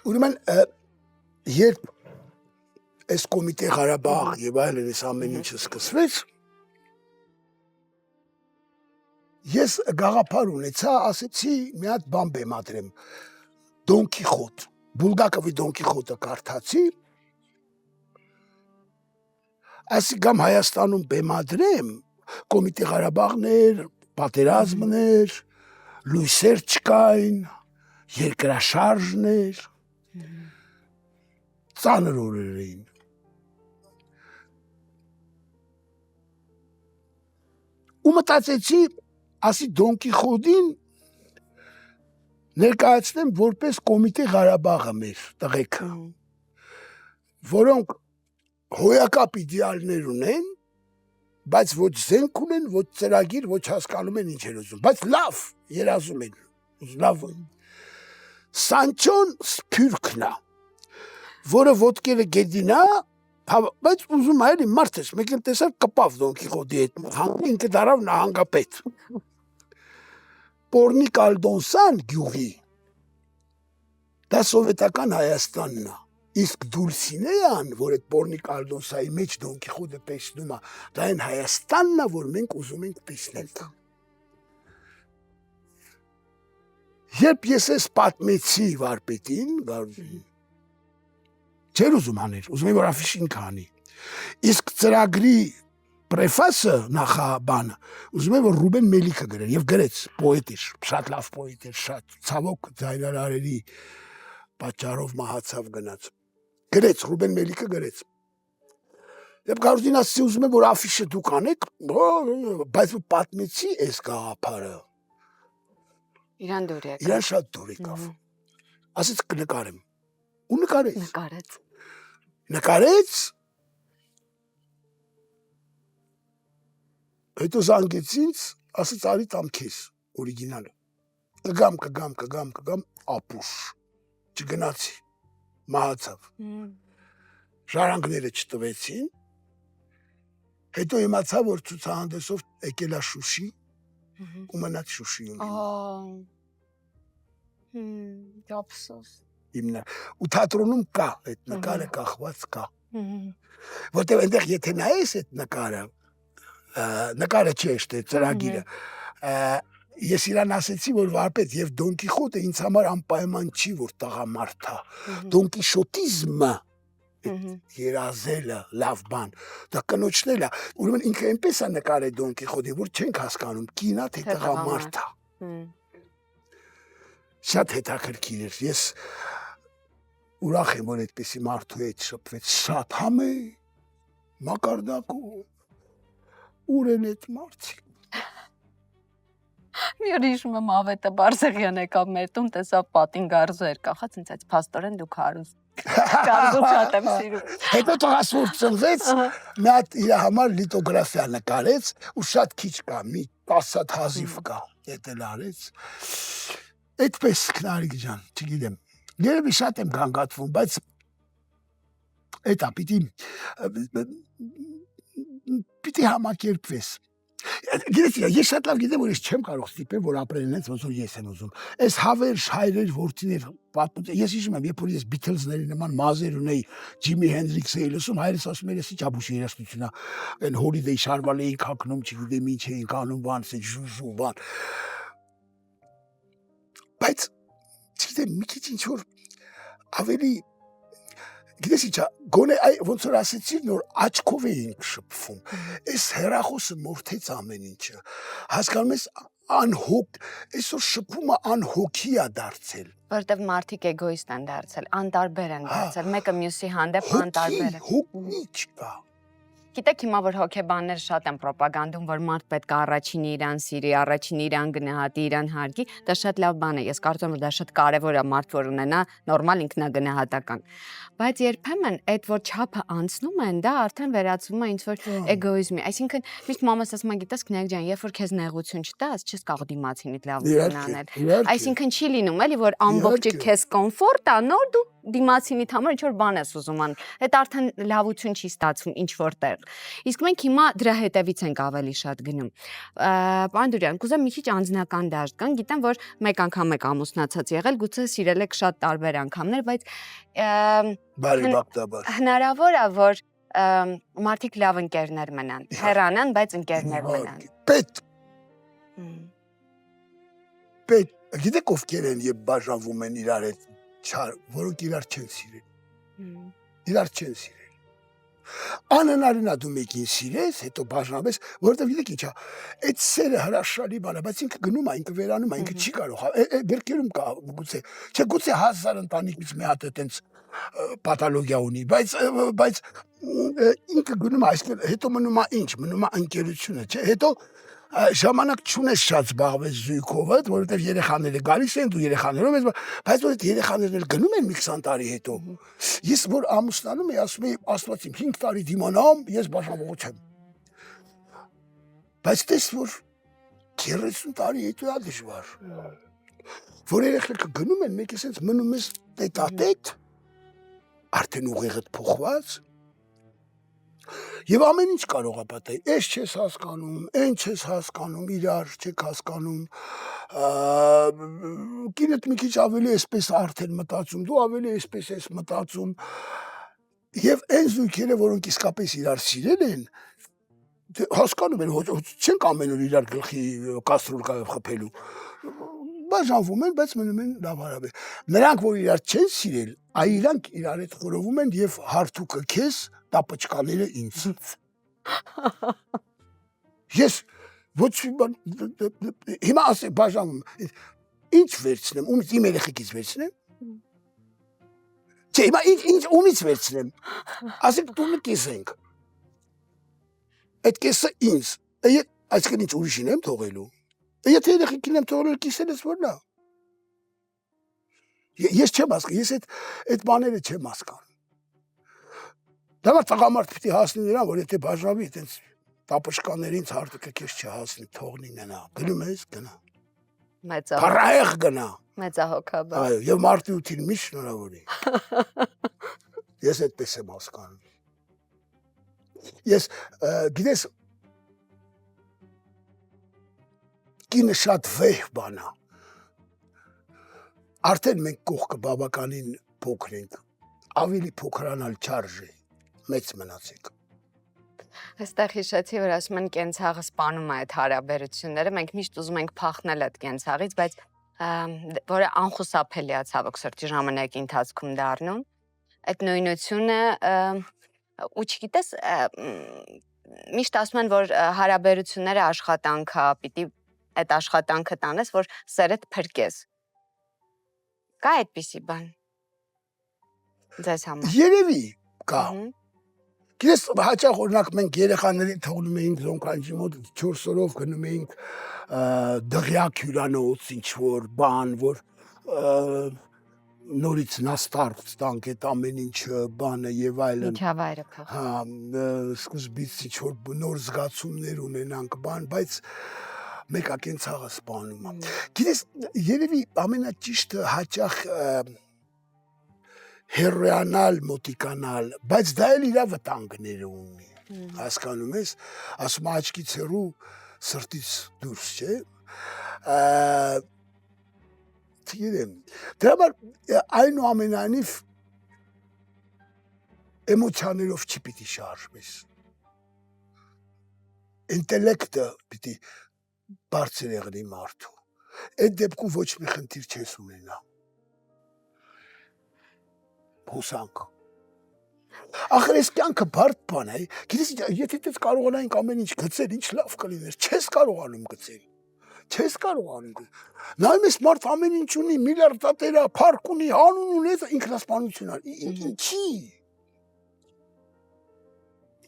Ուրեմն երբ այս Կոմիտե Ղարաբաղ եւ այլն այս ամեն ինչը սկսվեց, ես գաղափար ունեցա, ասեցի մի հատ բան բեմադրեմ, Դոն Կիխոտ, Բուլգակովի Դոն Կիխոտը կարդացի, ասի գամ Հայաստանում բեմադրեմ, Կոմիտե Ղարաբաղներ, պատերազմներ, լույսեր չկային, երկրաշարժներ, ծանր օրեր էին։ Ու մտածեցի, ասի Դոն Կիխոտին ներկայացնեմ որպես Կոմիտե Ղարաբաղը մեր տղեկը, որոնք հոյակապ իդեալներ ունեն, բայց ոչ զենք ունեն, ոչ ծրագիր, ոչ հասկանում են ինչ են ուզում, բայց լավ երազում են, լավ են։ Սանչոն Սփյուռքն է, որը ոտքերը գեդինա, բայց ուզում է էլի մարդ ես, մեկ եմ տեսար կպավ Դոն Կիխոտի հետ, ինքը դարավ նահանգապետ։ Պորնիկ Ալդոնսան գյուղի, դա սովետական Հայաստանն է։ Իսկ Դուլսինեան, որ այդ Պորնիկ Ալդոնսայի մեջ Դոն Կիխոտը տեսնում է, դա այն Հայաստանն է, որ մենք ուզում ենք տեսնել։ Երբ ես ես պատմեցի վարպետին, չէր ուզում աներ, ուզում եմ որ աֆիշին կանի։ Իսկ ծրագրի պրեֆասը նախաբանը, ուզում եմ որ Ռուբեն Մելիքը գրեր եւ գրեց, պոետ էր, շատ լավ պոետ էր, շատ ցավոք ձայնարարերի պատճառով մահացավ գնաց։ Գրեց, Ռուբեն Մելիքը գրեց։ Եվ Գարուզին ասի ուզում եմ որ աֆիշը դուք անեք, բայց պատմեցի այս գաղափարը։ Իրան դուր եկավ։ Իրան շատ դուր եկավ։ Ասեց կնկարեմ։ Ու նկարեց։ Նկարեց։ Հետո զանգեց ինձ, ասեց արի տամ քեզ օրիգինալը։ կգամ ապուշ չգնացի մահացավ ժառանգները չտվեցին հետո իմացա որ ցուցահանդեսով եկել է Շուշի ու մնաց Շուշիում Ափսոս ու թատրոնում կա այդ նկարը կախված կա որտեղ այնտեղ եթե նայես այդ նկարը չէ շտե ծրագիրը ես իրան ասեցի որ վարպետ եւ Դոն Կիխոտը ինձ համար անպայման չի որ տղամարդ է Դոն Կիշոտիզմը երազելը լավ բան դա կնոջն է ուրեմն ինքը այնպես է նկարել Դոն Կիխոտի որ չենք հասկանում կինա թե տղամարդ է շատ հետաքրքիր էր ես ուրախ եմ որ այդպեսի մարդու հետ շփվեց շատ համե մակարդակով ուր են այդ մարդիկ Մի օր հիշում եմ Ավետը Բարսեղյան եկավ մեր տուն, տեսավ պատին գարզու էր կախած, ինձ այդ փաստորեն դուք հարուստ։ Գարզու շատ եմ սիրում։ Հետո տղասուր ծնվեց, մի հատ իր համար լիտոգրաֆիա նկարեց ու շատ քիչ կա, մի 10 հազիվ կա, դա արեց։ Այդպես Քնարիկ ջան, չգիտեմ։ Երևի շատ եմ գանգատվում, բայց էտա պիտի համակերպվես։ Ես շատ լավ գիտեմ, որ ես չեմ կարող ստիպել, որ ապրեն հենց ոնց որ ես եմ ուզում։ Այս հավեր, հայրեր, որդիներ պատմություն։ Ես հիշում եմ, երբ որ ես Beatles-ների նման մազեր ունեի, Ջիմի Հենդրիքսը էի լսում, հայրս ասում էր, «Էսի ճաբուշի երաժշտությունն է»։ Այն Holiday շարվալ էինք հագնում, չգիտեմ ինչ էինք անում, բան, ժուժու, բան։ Բայց չգիտեմ, մի քիչ ինչ որ ավելի Գիտես ինչա, գոնե ոնց որ ասեցիր նոր աչքով էինք շփվում, այս հեռախոսը մորթեց ամեն ինչը, հասկանում ես անհոգ, այսօր շփումը անհոգի է դարձել։ Որտեվ մարդիկ էգոիստ են դարձել, անտարբեր են դարձել, մեկը մյուսի հանդեպ անտարբեր է։ Հոգի չկա։ Գիտեք հիմա որ հոգեբաններ շատ են ռոպագանդում, որ մարդ պետք է առաջինը իրան սիրի, առաջինը իրան գնահատի, իրան հարգի, դա շատ լավ բան է։ Ես կարծում եմ, որ դա շատ կարևոր է մարդ որ ունենա նորմալ ինքնագնահատական։ Բայց երբեմն այդ որ չափը անցնում են, դա արդեն վերածվում է ինչ-որ էգոիզմի։ Այսինքն միշտ մամաս ասում է, գիտես Քնարիկ ջան, երբ որ քեզ նեղություն չտաս, չես կարող դիմացինիդ լավություն անել։ Այսինքն չի լինում էլի, որ ամբողջը քեզ կոմֆորտ է, նոր դու դիմացինիդ համար ինչ որ բան ես ուզում ան։ Այդ արդեն լավություն չի ստացվում ինչ որտեղ։ Իսկ մենք հիմա դրա հետևից ենք ավելի շատ գնում։ Պանդուրյան, կուզեմ մի քիչ անձնական դաշտ կան, գիտեմ որ մեկ անգամ եք ամուսնացած եղել, գուցե սիրել եք շատ տարբեր անգամներ, բայց բարեբախտաբար հնարավոր է որ մարդիկ լավ ընկերներ մնան, հեռանան, բայց ընկերներ մնան։ Պետ, գիտեք ովքեր են եւ բաժանվում են իրար հետ չար, որոնք իրար չեն սիրել։ Իրար չեն սիրել։ Անհնարին է դու մեկին սիրես, հետո բաժանվես, որովհետև գիտեք ինչա, այդ սերը հրաշալի բան է, բայց ինքը գնում է, ինքը վերանում է, ինքը չի կարող։ Բերկերում կա գուցե, չէ, գուցե 1000 ընտանիքից մի հատ այտենց պաթոլոգիա ունի, բայց ինքը գնում է, այսպես հետո մնում է ինչ, մնում է ընկերությունը, չէ, հետո ժամանակ չունես շատ զբաղվես զույգով, որովհետև երեխաները գալիս են, դու երեխաներով ես, բայց որ երեխաներն էլ գնում են մի 20 տարի հետո։ Ես որ ամուսնանում եմ, ասում եմ, Աստված իմ 5 տարի դիմանամ, ես բաժանվող չեմ։ Բայց տես որ 30 տարի հետո է դժվար։ Որ երեխեքը գնում են, մեկ էսենց մնում ես տետ-ա-տետ, արդեն ուղեղդ փոխված։ Եվ ամեն ինչ կարող է պատահի, այս չես հասկանում, այն չես հասկանում, իրար չեք հասկանում, կինդ մի քիչ ավելի էսպես արդեն մտածում, դու ավելի էսպես ես մտածում, և այն զույգերը, որոնք իսկապես իրար սիրել են, հասկանում են, չենք ամեն օր իրար գլխի կաստրուլ խփելու, բաժանվում են, բայց մնում են լավ հարաբեր։ Նրանք, որ իրար չեն սիրել, իրանք իրար հետ խորովում են և հարթուկը քեզ տապճկաները ինձ։ Ես ոչ հիմա ասեմ բաժանում ինչ վերցնեմ, ումից իմ երեխեքից վերցնեմ, չէ հիմա ումից վերցնեմ, ասենք տունը կեսենք, այդ կեսը ինձ, այսքան ինչ ուրիշին եմ թողելու, եթե երեխեքին եմ թողելու կիսել ես որնա, ես չեմ հասկանում, ես այդ բաները չեմ հասկանում։ Դա տղամարդ պիտի հասնի նրան, որ եթե բաժանվի, այտենց տապշկաներին հարթուկը քեզ չհասնի, թողնի գնա, գնում ես, գնա։ Փառահեղ գնա։ Մեծահոգաբար։ Այո, եւ մարտի 8-ին մի շնորհավորի։ Ես այդպես եմ հասկանում։ Ես գիտես կինը շատ վեհ բան է։ Արդեն մենք կողքը բավականին փոքր ենք։ Ավելի փոքրանալ չարժե։ Մեծ մնացեք։ Այստեղ հիշեցի, որ ասում են կենցաղը սպանում է այդ հարաբերությունները, մենք միշտ ուզում ենք փախնել այդ կենցաղից, բայց որը անխուսափելի է ցավոք սրտի ժամանակի ընթացքում դառնում, այդ նույնությունը ու չգիտես միշտ ասում են, որ հարաբերությունները աշխատանք է, պիտի այդ աշխատանքը տանես, որ սերդ փրկես։ Կա այդպիսի բան։ Ձեզ համար։ Երևի կա։ Գիտես, հաճախ օրինակ մենք երեխաներին թողնում էինք զոնքանջի մոտ 4 օրով գնում էինք դղյակ հյուրանոց, ինչ որ բան, որ նորից նաստարտ տանք այդ ամեն ինչը, բանը եւ այլն։ Միջավայրը փոխ։ Հա, սկզբից ինչ որ նոր զգացումներ ունենանք, բան, բայց մեկա կենցաղը սպանում է։ Գիտես, երևի ամենաճիշտը հաճախ հերոյանալ, մոտիկանալ, բայց դա էլ իր վտանգները ունի։ Հասկանում ես, ասում աչքից հեռու, սրտից դուրս, չէ։ Չգիտեմ։ Դրա համար այնուամենայնիվ էմոցիաներով չպիտի շարժվես։ Ինտելեկտը պիտի բարձր եղնի մարդու։ Այդ դեպքում ոչ մի խնդիր չես ունենա։ Հուսանք։ Ախր այս կյանքը բարդ բան է։ Գիտես, եթե դες կարողանայինք ամեն ինչ գցել, ինչ լավ կլիներ, չես կարողանում գցել։ Չես կարողանում։ Նայում ես մարդ ամեն ինչ ունի, միլիարդատեր է, փառք ունի, հանուն ունի, ինքնասպանություն է։ Ինչի։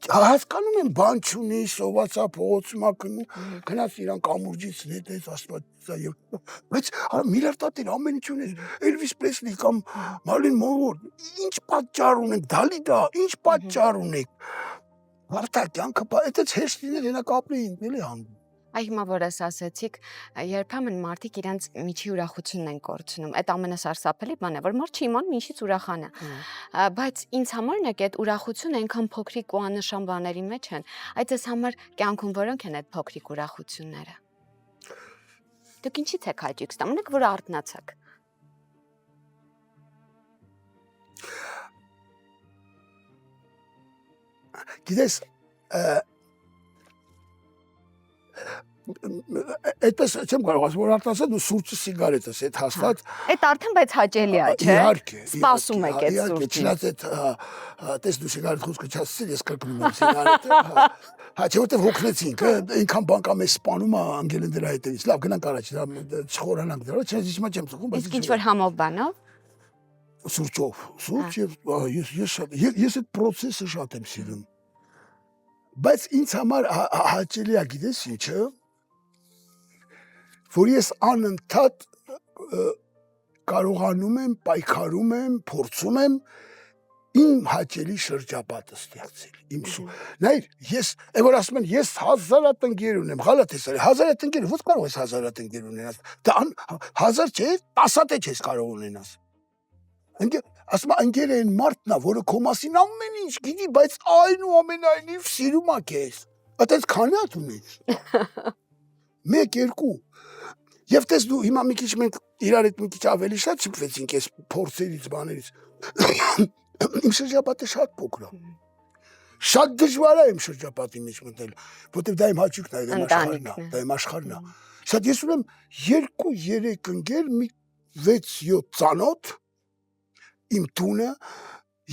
Հասկանում եմ, բան չունի, սովածա փողոցում ակնում, գնաց իրան կամուրջից նետեց, աստվածա եւ բայց միլիարդատեր ամեն ինչ ունի, Էլվիս Պրեսլի կամ Մարլին Մոնրո, ինչ պատճառ ունեք, Դալիդա, ինչ պատճառ ունեք։ Մարդա կյանքը, դա հեշտ լիներ հենա կապրեին, էլի հանդու։ Այ հիմա որ ես ասեցիք, երբեմն մարդիկ իրենց միջի ուրախությունն են կորցնում։ Այդ ամենասարսափելի բանն է, որ մարդ չի իմանում ինչից ուրախան է։ Բայց ինձ համար նեք այդ ուրախությունը այնքան փոքրիկ ու աննշան բաների մեջ են։ Այդ ես համար կյանքում որոնք են այդ փոքրիկ ուրախությունները։ Դուք ինչի՞ց եք հաճույք ստանում, նեք որ արթնացաք։ Գիտես, այդպես չեմ կարող ասել, որ արտասած ու սուրճը սիգարետս այդ հաստատ Այդ արդեն բայց հաճելի է, չէ։ Իհարկե, Սպասում եք այդ սուրճին։ Չնայած այդ տես դու սիգարետ խոսքը չասել, ես կրկնում եմ սիգարետը, հա չէ որտեվ հոգնեցինք, այնքան բան կա մեզ սպանում է անգելեն դրա հետևից։ Լավ, գնանք առաջ, չխորանանք դրա, չէ, ես հիմա չեմ ծխում, բայց Իսկ ինչ որ համով բանով։ Սուրճով, սուրճ եւ ես այդ process-ը շատ եմ սիրում։ Բայց ինձ համար հաճելի է, գիտես ինչը, որ ես անընդհատ կարողանում եմ, պայքարում եմ, փորձում եմ իմ հաճելի շրջապատը ստեղծել, իմ նայր, ես, որ ասում են, ես 1000 ընկեր ունեմ, գալատ ես արի, 1000 ընկեր, ո՞ց կարող ես 1000 ընկեր ունենաս, դա 1000 չէ, 10 չես կարող ունենաս, ասում ընկեր են մարդն է, որը քո մասին ամեն ինչ գիտի, բայց այնուամենայնիվ սիրում է քեզ, այդպես քանի հատ ունես, 1-2, Եվ տես դու հիմա մի քիչ մենք իրար հետ մի քիչ ավելի շատ շփվեցինք այս փորձերից, բաներից։ Իմ շրջապատը շատ փոքր է։ Շատ դժվար է իմ շրջապատի մեջ մտնել, որտեղ դա իմ հաճույքն է, դա իմ աշխարհն է։ Շատ ես ունեմ 2-3 ընկեր, մի 6-7 ծանոթ, իմ տունը,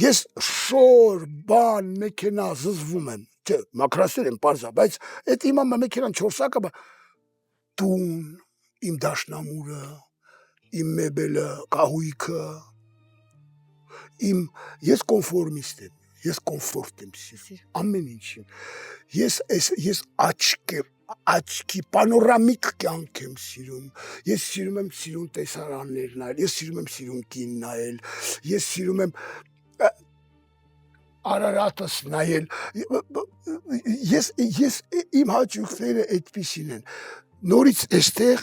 ես շոր, բան, մեքենա զզվում եմ, չէ, մակրասեր եմ պարզա, բայց այդ իմ մեքենան 4 հակը, տուն, իմ դաշնամուրը, իմ մեբելը, կահույքը, ես կոնֆորմիստ եմ, ես կոնֆորտ եմ սիրում, ամեն ինչին, ես աչքի պանորամիկ կյանք եմ սիրում, ես սիրում եմ սիրուն տեսարաններ նայել, ես սիրում եմ սիրուն կին նայել, ես սիրում եմ Արարատս նայել, իմ հաճույքները այդպիսին են, նորից էստեղ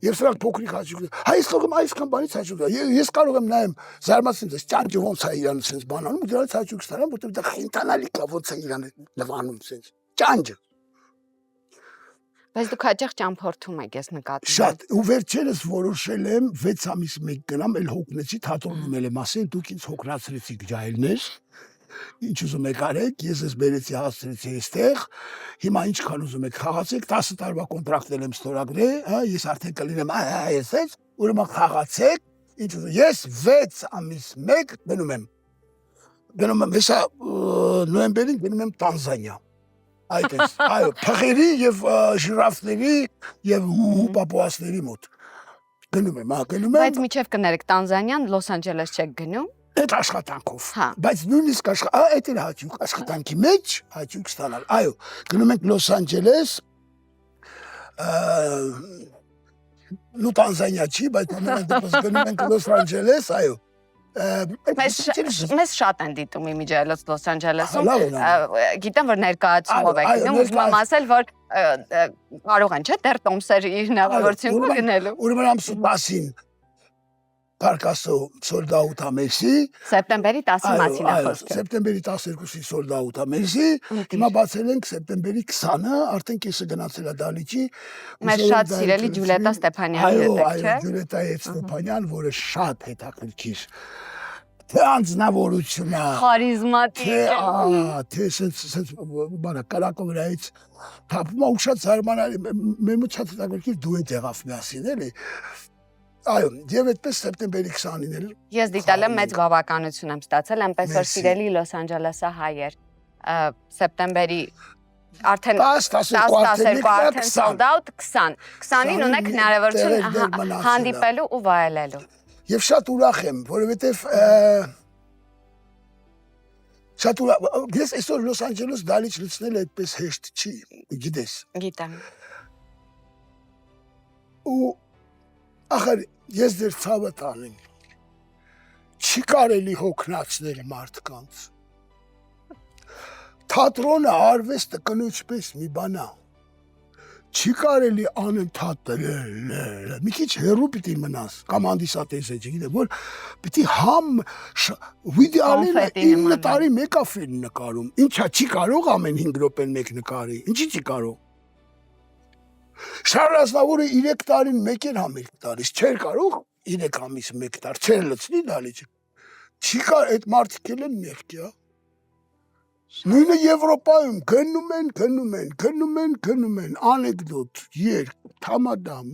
Եվ սրանք փոքրիկ հաճույքներ։ Այս կողմ այսքան բանից հաճույք է։ Ես կարող եմ նայեմ զարմացնել ես ճանճը ոնց է իրան sense բանանում, ու դրանից հաճույք ստանամ, որտեղ դա խինտանալի կա ոնց է իրան լվանում sense։ Ճանճը։ Բայց դուք հաճախ ճամփորդում եք, ես նկատում եմ։ Շատ, ու վերջերս որոշել եմ 6 ամիս մեկ գնամ, էլ հոգնեցի, թատրոնում եմ ասել, դուք ինձ հոգնացրեցիք ջահելներ։ Ինչ ուզում եք արեք, ես ես բերեցի հասցրեցի այստեղ, հիմա ինչքան ուզում եք խաղացեք, 10 տարվա կոնտրակտել եմ ստորագրել, հա, ես արդեն կլինեմ, ես էս, ուրեմն խաղացեք, ինչ ուզում, ես 6 ամիս մեկ գնում եմ, հեսա նոյեմբերին գնում եմ Տանզանիա, այդ ես, այո, փղերի և ժիրաֆների և պապուասների մոտ, գնում եմ, Բայց միջև կներեք, Տանզանիան, Լոս Անջելես չեք գնում։ Այդ աշխատանքով, բայց նույնիսկ այդ էլ հաճույք, աշխատանքի մեջ հաճույք ստանալ, այո, գնում ենք Լոս Անջելես, նու Տանզանիա չի, բայց գնում ենք Լոս Անջելես, այո, Մեզ շատ են դիտում իմիջիայլոց Լոս Անջելեսում, գիտեմ, որ ներկայացումով եք գնում, ուզում եմ ասել, որ կարող են, չէ, դեռ տոմսեր իր հնարավորությունով գնելու։ Ուրեմն ամսու 10-ին Կարկասո սոլդաուտ ամեսի Սեպտեմբերի 10-ի մասին է խոսքը։ Սեպտեմբերի 12-ի սոլդաուտ ամեսի, հիմա բացել ենք սեպտեմբերի 20-ը, արդեն կեսը գնացել է դալիճի։ Մեր շատ սիրելի Ջուլիետա Ստեփանյանի հետ եք, չէ։ Այո, Ջուլիետա Ստեփանյան, որը շատ հետաքրքիր թե անձնավորություն է, խարիզմատիկ, թե սենց բանա կրակը վրայից թափում է ու շատ զարմանալի, մեր մոտ շատ հետաքրքիր դուետ եղավ միասին, էլի։ Այո, եւ այդպես սեպտեմբերի 20-ին էլ ես դիտել եմ մեծ բավականություն եմ ստացել, այնպես որ սիրելի Լոս Անջելեսը հայեր, սեպտեմբերի արդեն 10-12 արդեն sold out 20-ին ունեք հնարավորություն հանդիպելու ու վայելելու։ Եվ շատ ուրախ եմ, որովհետև շատ ուրախ, ես այսօր Լոս Անջելես դալիճ լցնել այդպես հեշտ չի, գիտես։ Գիտեմ։ Ու ախր ես դեր ցավը տանեմ, չի կարելի հոգնացնել մարդկանց, թատրոնը արվեստը կնոջպես մի բան է, չի կարելի անընդհատ մի քիչ հեռու պիտի մնաս, կամ հանդիսատես է, չգիտեմ, որ պիտի իդեալին 9 տարի մեկ ա ֆիլմ նկարում, ինչա չի կարող ամեն 5 րոպեն մեկ նկարի, ինչի չի կարող։ Շարլ Ազնավուրը 3 տարին մեկ էր համերգ տալիս, չէր կարող 3 ամիս մեկ տար, չէր լցնի դալիճը, չի կար, այդ մարդիկ էլ են մեղքի, նույնը Եվրոպայում գնում են, անեկդոտ, երկ, թամադամ,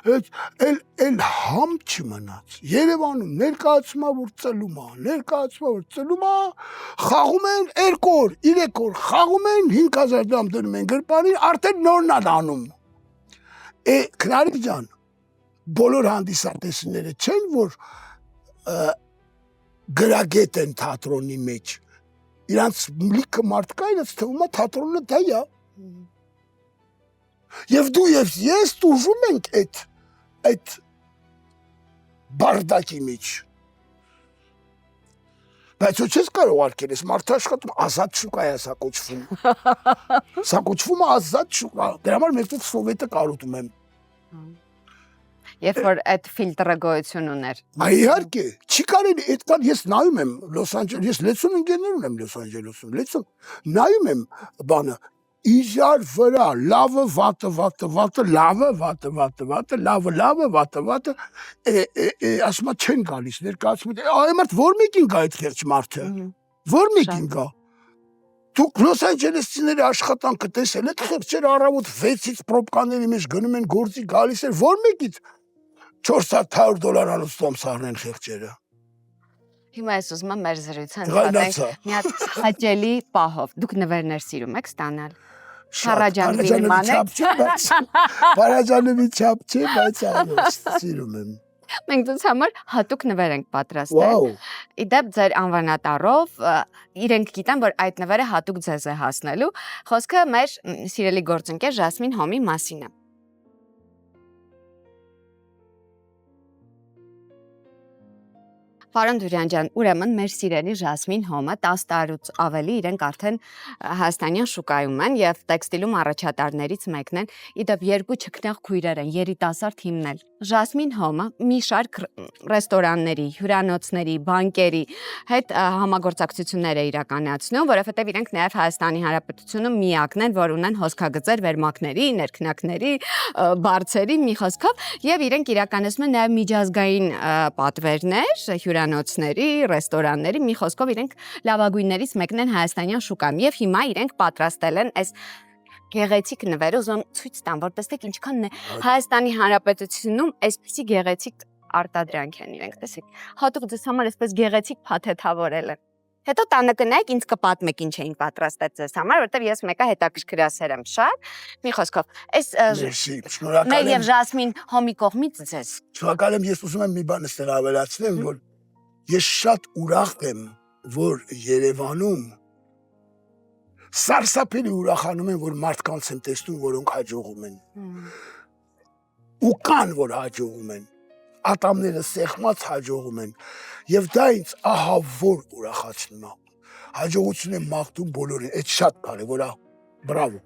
էլ համ չմնաց, Երևանում ներկայացումա, որ ծլում է, խաղում են 2 օր, 3 օր, խաղում են 5000 դրամ դնում են գրպանին, արդեն նորն է դանում, քնարիկ ջան, բոլոր հանդիսատեսները չեն, որ գրագետ են թատրոնի մեջ, իրանց լիքը մարդ կա, իրաց թվում է թատրոնը դա է։ Եվ դու և ես տուժում ենք այդ բարդակի մեջ։ Բայց ոչ ես կարող արկել, ես մարդ աշխատում, ազատ շուկա է սա կոչվում։ Սա կոչվում է ազատ շուկա, դրա համար մեր տեղ սովետը կարոտում եմ։ Երբ որ այդ ֆիլտրը գոյություն ուներ։ Իհարկե, չի կարելի, այդքան ես նայում եմ Լոս Անջելես, ես լեցուն ընկերներ ունեմ Լոս Անջելեսում, նայում եմ բանը, իրար վրա, լավը, վատը, լավը, վատը, ասում է չեն գալիս, ներկայացում է, այմարդ որ մեկին գա այդ խեղճ մարդը, որ մեկին գա, դուք Լոս Անջելեսցիների աշխատանքը տեսել եք խեղճեր առավոտ 6-ից պրոբկաների մեջ գնում են գործի գալիս էր, որ մեկից $400 անուց տոմս առնեն խեղճերը։ Հիմա ես ուզում եմ մեր զրույցը ընդհատենք մի հատ հաճելի պահով, դուք նվերներ սիրում եք ստանալ։ Փարաջանովի չափ չէ, բայց սիրում եմ։ Մենք դուց համար հատուկ նվեր ենք պատրաստել։ Իդեպ ձեր անվանատառով, իրենք գիտեն, որ այդ նվերը հատուկ ձեզ է հասնելու։ Խոսքը մեր սիրելի գործընկեր Ժասմին Հոմի մասին է։ Պարոն Դուրյան ջան, ուրեմն մեր սիրելի Ժասմին Հոմը 10 տարուց ավելի իրենք արդեն հայաստանյան շուկայում են եւ տեքստիլում առաջատարներից մեկն են։ Իդեպ երկու չքնաղ քույրեր են, երիտասարդ հիմնել։ Ժասմին Հոմը մի շարք ռեստորանների, հյուրանոցների, բանկերի հետ համագործակցություններ է իրականացնում, որովհետեւ իրենք նաեւ Հայաստանի Հանրապետությունում միակն են, որ ունեն հոսքագծեր վերմակների, ներքնակների, բարձերի, մի խոսքով, եւ իրենք իրականացնում են նաեւ միջազգային պատվերներ, հյուրանոցների, ռեստորանների, մի խոսքով իրենք լավագույններից մեկն են հայաստանյան շուկայում եւ հիմա իրենք պատրաստել են այս գեղեցիկ նվերը, ուզում ցույց տամ, որ տեսեք ինչքան Հայաստանի Հանրապետությունում այսպիսի գեղեցիկ արտադրանք են իրենք, տեսեք։ Հատուկ ձեզ համար այսպես գեղեցիկ փաթեթավորել են։ Հետո տանը կնայեք, ինձ կպատմեք ինչ էին պատրաստել ձեզ համար, որովհետև ես մեկը հետաքրքրասեր եմ շատ։ Մի խոսքով, այս մեր եւ Ժասմին Հոմի կողմից ձեզ։ Շնորհակալ եմ, ես ուզում եմ մի բան ստեղ ավելացնեմ, որ ես շատ ուրախ եմ, որ Երևանում սարսափելի ուրախանում եմ, որ մարդկանց եմ տեսնում, որոնք հաջողում են։ Ու կան, որ հաջողում են։ Ատամները սեղմած հաջողում են եւ դա ինձ ահա որ ուրախացնում է։ Հաջողություն եմ մաղթում բոլորին, այդ շատ կարեւոր է։ Բրավո։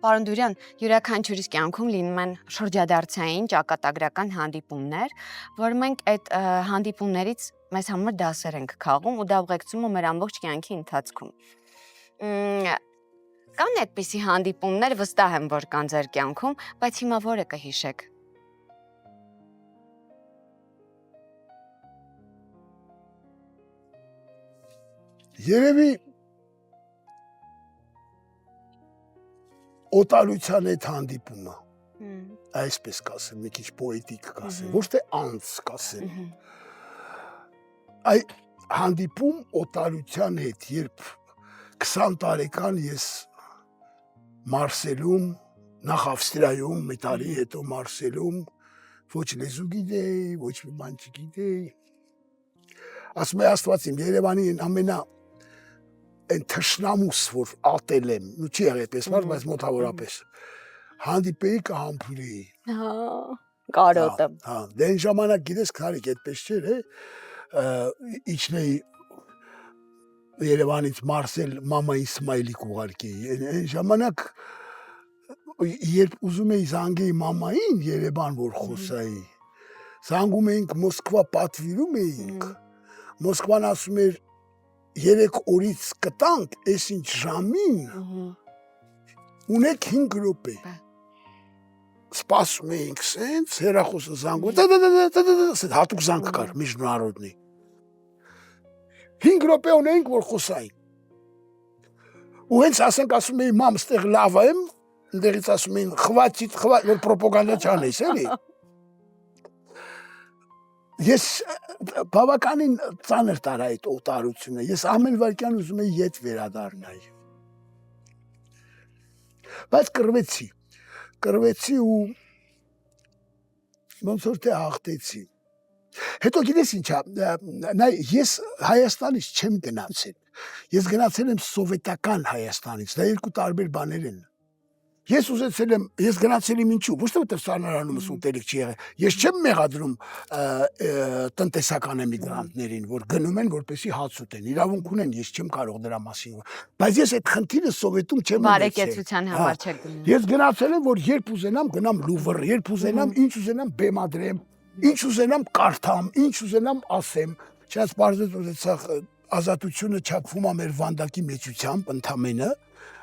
Պարոն Դուրյան, յուրաքանչյուրիս կյանքում լինում են շրջադարձային ճակատագրական հանդիպումներ, որ մենք այդ հանդիպումներից մեզ համար դասեր ենք քաղում ու դա ուղեկցում ու մեր ամբողջ կյանքի ընթացքում։ Կան այդպիսի հանդիպումներ, վստահ եմ, որ կան ձեր կյանքում, բայց հիմա որը կհիշեք։ Երևի օտարության այդ հանդիպումը, այսպես կասեմ, մի քիչ պոետիկ կասեմ, ոչ թե անց կասեմ։ Այ հանդիպում օտարության հետ, երբ 20 տարեկան ես Մարսելում, նախ Ավստրիայում, մի տարի հետո Մարսելում, ոչ լեզու գիտեի, ոչ մի բան չգիտեի։ Ասում եմ Աստված իմ Երևանի ամենա այն թշնամուս, որ ատել եմ, ու չի եղել այդպես, բայց մոտավորապես հանդիպեի կհամբուրեի։ Կարոտը։ Դե այն ժամանակ գիտես քարիկ այդպես չէր, իջնեի Երևանից Մարսել մամայի Սմայլիկ ուղարկեի։ Այն ժամանակ երբ ուզում էի զանգեի մամային Երևան, որ խոսայի, զանգում էինք Մոսկվա, պատվիրում էինք, Մոսկվան ասում էր 3 օրից կտանք, այս ինչ ժամին, ունեք 5 րոպե։ Սպասում էինք սենց, հեռախոսը զանգում, հատուկ զանգ կար, միջնարոդնի։ 5 րոպե ունեինք, որ խոսայինք։ Ու հենց ասենք ասում էի մամ, ստեղ լավ եմ, ընդերից ասում էին խվացիտ, որ պրոպագանդա չանես, էլի։ Ես բավականին ծանր տարա այդ օտարությունը, ես ամեն վայրկյան ուզում էի ետ վերադառնալ։ Բայց կռվեցի ու ոնց որ թե հաղթեցի։ Հետո գիտես ինչա, ես Հայաստանից չեմ գնացել, ես գնացել եմ սովետական Հայաստանից, դա երկու տարբեր բաներ են։ Ես գնացել եմ ինչու, ոչ թե որտեղ սառնարանումս ուտելիք չի եղել, ես չեմ մեղադրում տնտեսական էմիգրանտներին, որ գնում են, որպեսզի հաց ուտեն, իրավունք ունեն, ես չեմ կարող դրա մասին, բայց ես այդ խնդիրը Սովետում չեմ ունեցել։ Բարեկեցության համար չեք գնում։ Ես գնացել եմ, որ երբ ուզենամ գնամ Լուվր, երբ ուզենամ ինչ ուզենամ բեմադրեմ, ինչ ուզենամ կարդամ, ինչ ուզենամ ասեմ, չնայած պարզեց որ ազատությունը չափվում է մեր վանդակի մեծությամբ ընդամենը,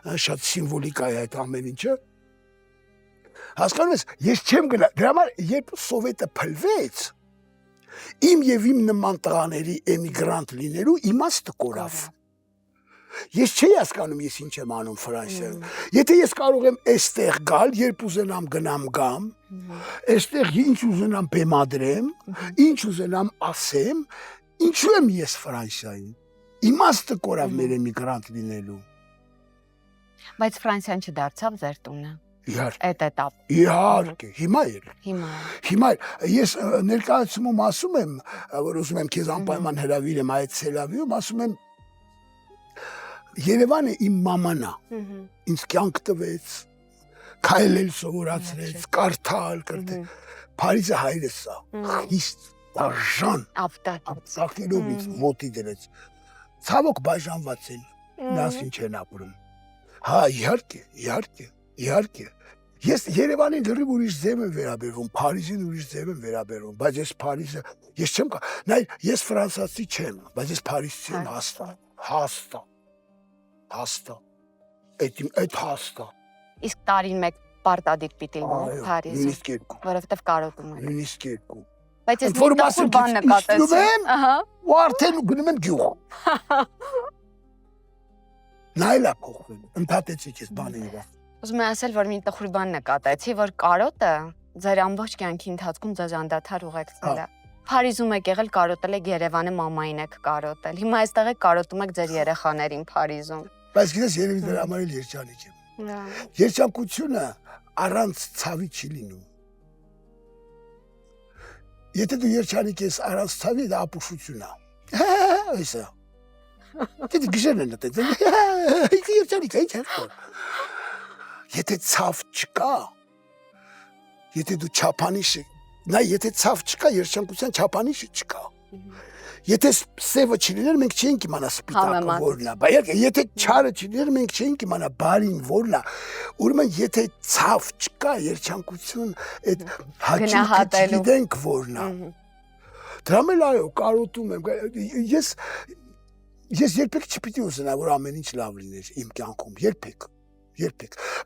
շատ սիմվոլիկ է այդ ամեն ինչը։ Հասկանում ես, ես չեմ գնա, դրա համար երբ Սովետը փլվեց, իմ եւ իմ նման տղաների էմիգրանտ լինելու իմաստը կորավ։ Ես չէի հասկանում ես ինչ եմ անում Ֆրանսիայում։ Եթե ես կարող եմ այստեղ գալ, երբ ուզենամ գնամ գամ, այստեղ ինչ ուզենամ բեմադրեմ, ինչ ուզենամ ասեմ, ինչու եմ ես Ֆրանսիայում։ Իմաստը կորավ մեր էմիգրանտ լինելու։ Բայց Ֆրանսիան չդարձավ ձեր տունը։ Այդ էտապ։ Իհարկե, հիմա էլ։ Հիմա ես ներկայացումում ասում եմ, որ ուզում եմ քեզ անպայման հրավիրեմ այդ սելավիում, ասում եմ Երևանը իմ մաման է, ինձ կյանք տվեց, քայլել սովորացրեց, կարդալ, կրտել։ Փարիզը հայրս է, խիստ դաժան, ապտակելով ինձ մոտի դրեց։ Ցավոք բաժանված են, նրանց ինչ են ապրում։ Հա, իհարկե։ Ես Երևանին լրիվ ուրիշ ձև եմ վերաբերվում, Փարիզին ուրիշ ձև եմ վերաբերվում, բայց ես Փարիզը, ես չեմ կա, նայ, ես ֆրանսիացի չեմ, բայց ես փարիզցի եմ հաստատ։ Այդ հաստատ։ Իսկ տարին մեկ պարտադիր պիտի լինի Փարիզը։ Նույնիսկ 2։ Որովհետև կարոտում եք։ Նույնիսկ 2։ Բայց ես մի բան նկատեցի։ Ահա։ Ու արդեն գնում եմ գյուղ։ Նայլա փոխվել, ընդհատեցի ես բաները։ Ուզում եմ ասել, որ մի տխուր բան նկատեցի, որ կարոտը ձեր ամբողջ կյանքի ընթացքում ձեզ անդադար ուղեկցել է։ Փարիզում եք եղել, կարոտել եք Երևանը, մամային եք կարոտել։ Հիմա այստեղ եք կարոտում եք ձեր երեխաներին Փարիզում։ Բայց գիտես, երևի դրա համար էլ երջանիկ եմ։ Երջանկությունը առանց ցավի չի լինում։ Եթե դու երջանիկ ես առանց ցավի, դա ապուշություն է։ Այսա։ Դե գիշերն են դե։ Երջանիկ է, չէ՞։ Եթե ցավ չկա, եթե դու չափանիշ ես, նա եթե ցավ չկա, երջանկության չափանիշը չկա։ Եթե սևը չլիներ, մենք չէինք իմանա սպիտակը որն է, բայց եթե չարը չլիներ, մենք չէինք իմանա բարին որն է։ Ուրեմն եթե ցավ չկա, երջանկություն, այդ հաճույքը չգիտենք որն է։ Դրա մել այո, կարոտում եմ։ Ես երբեք չպիտի ուզենա, որ ամեն ինչ լավ լիներ իմ կյանքում, երբեք։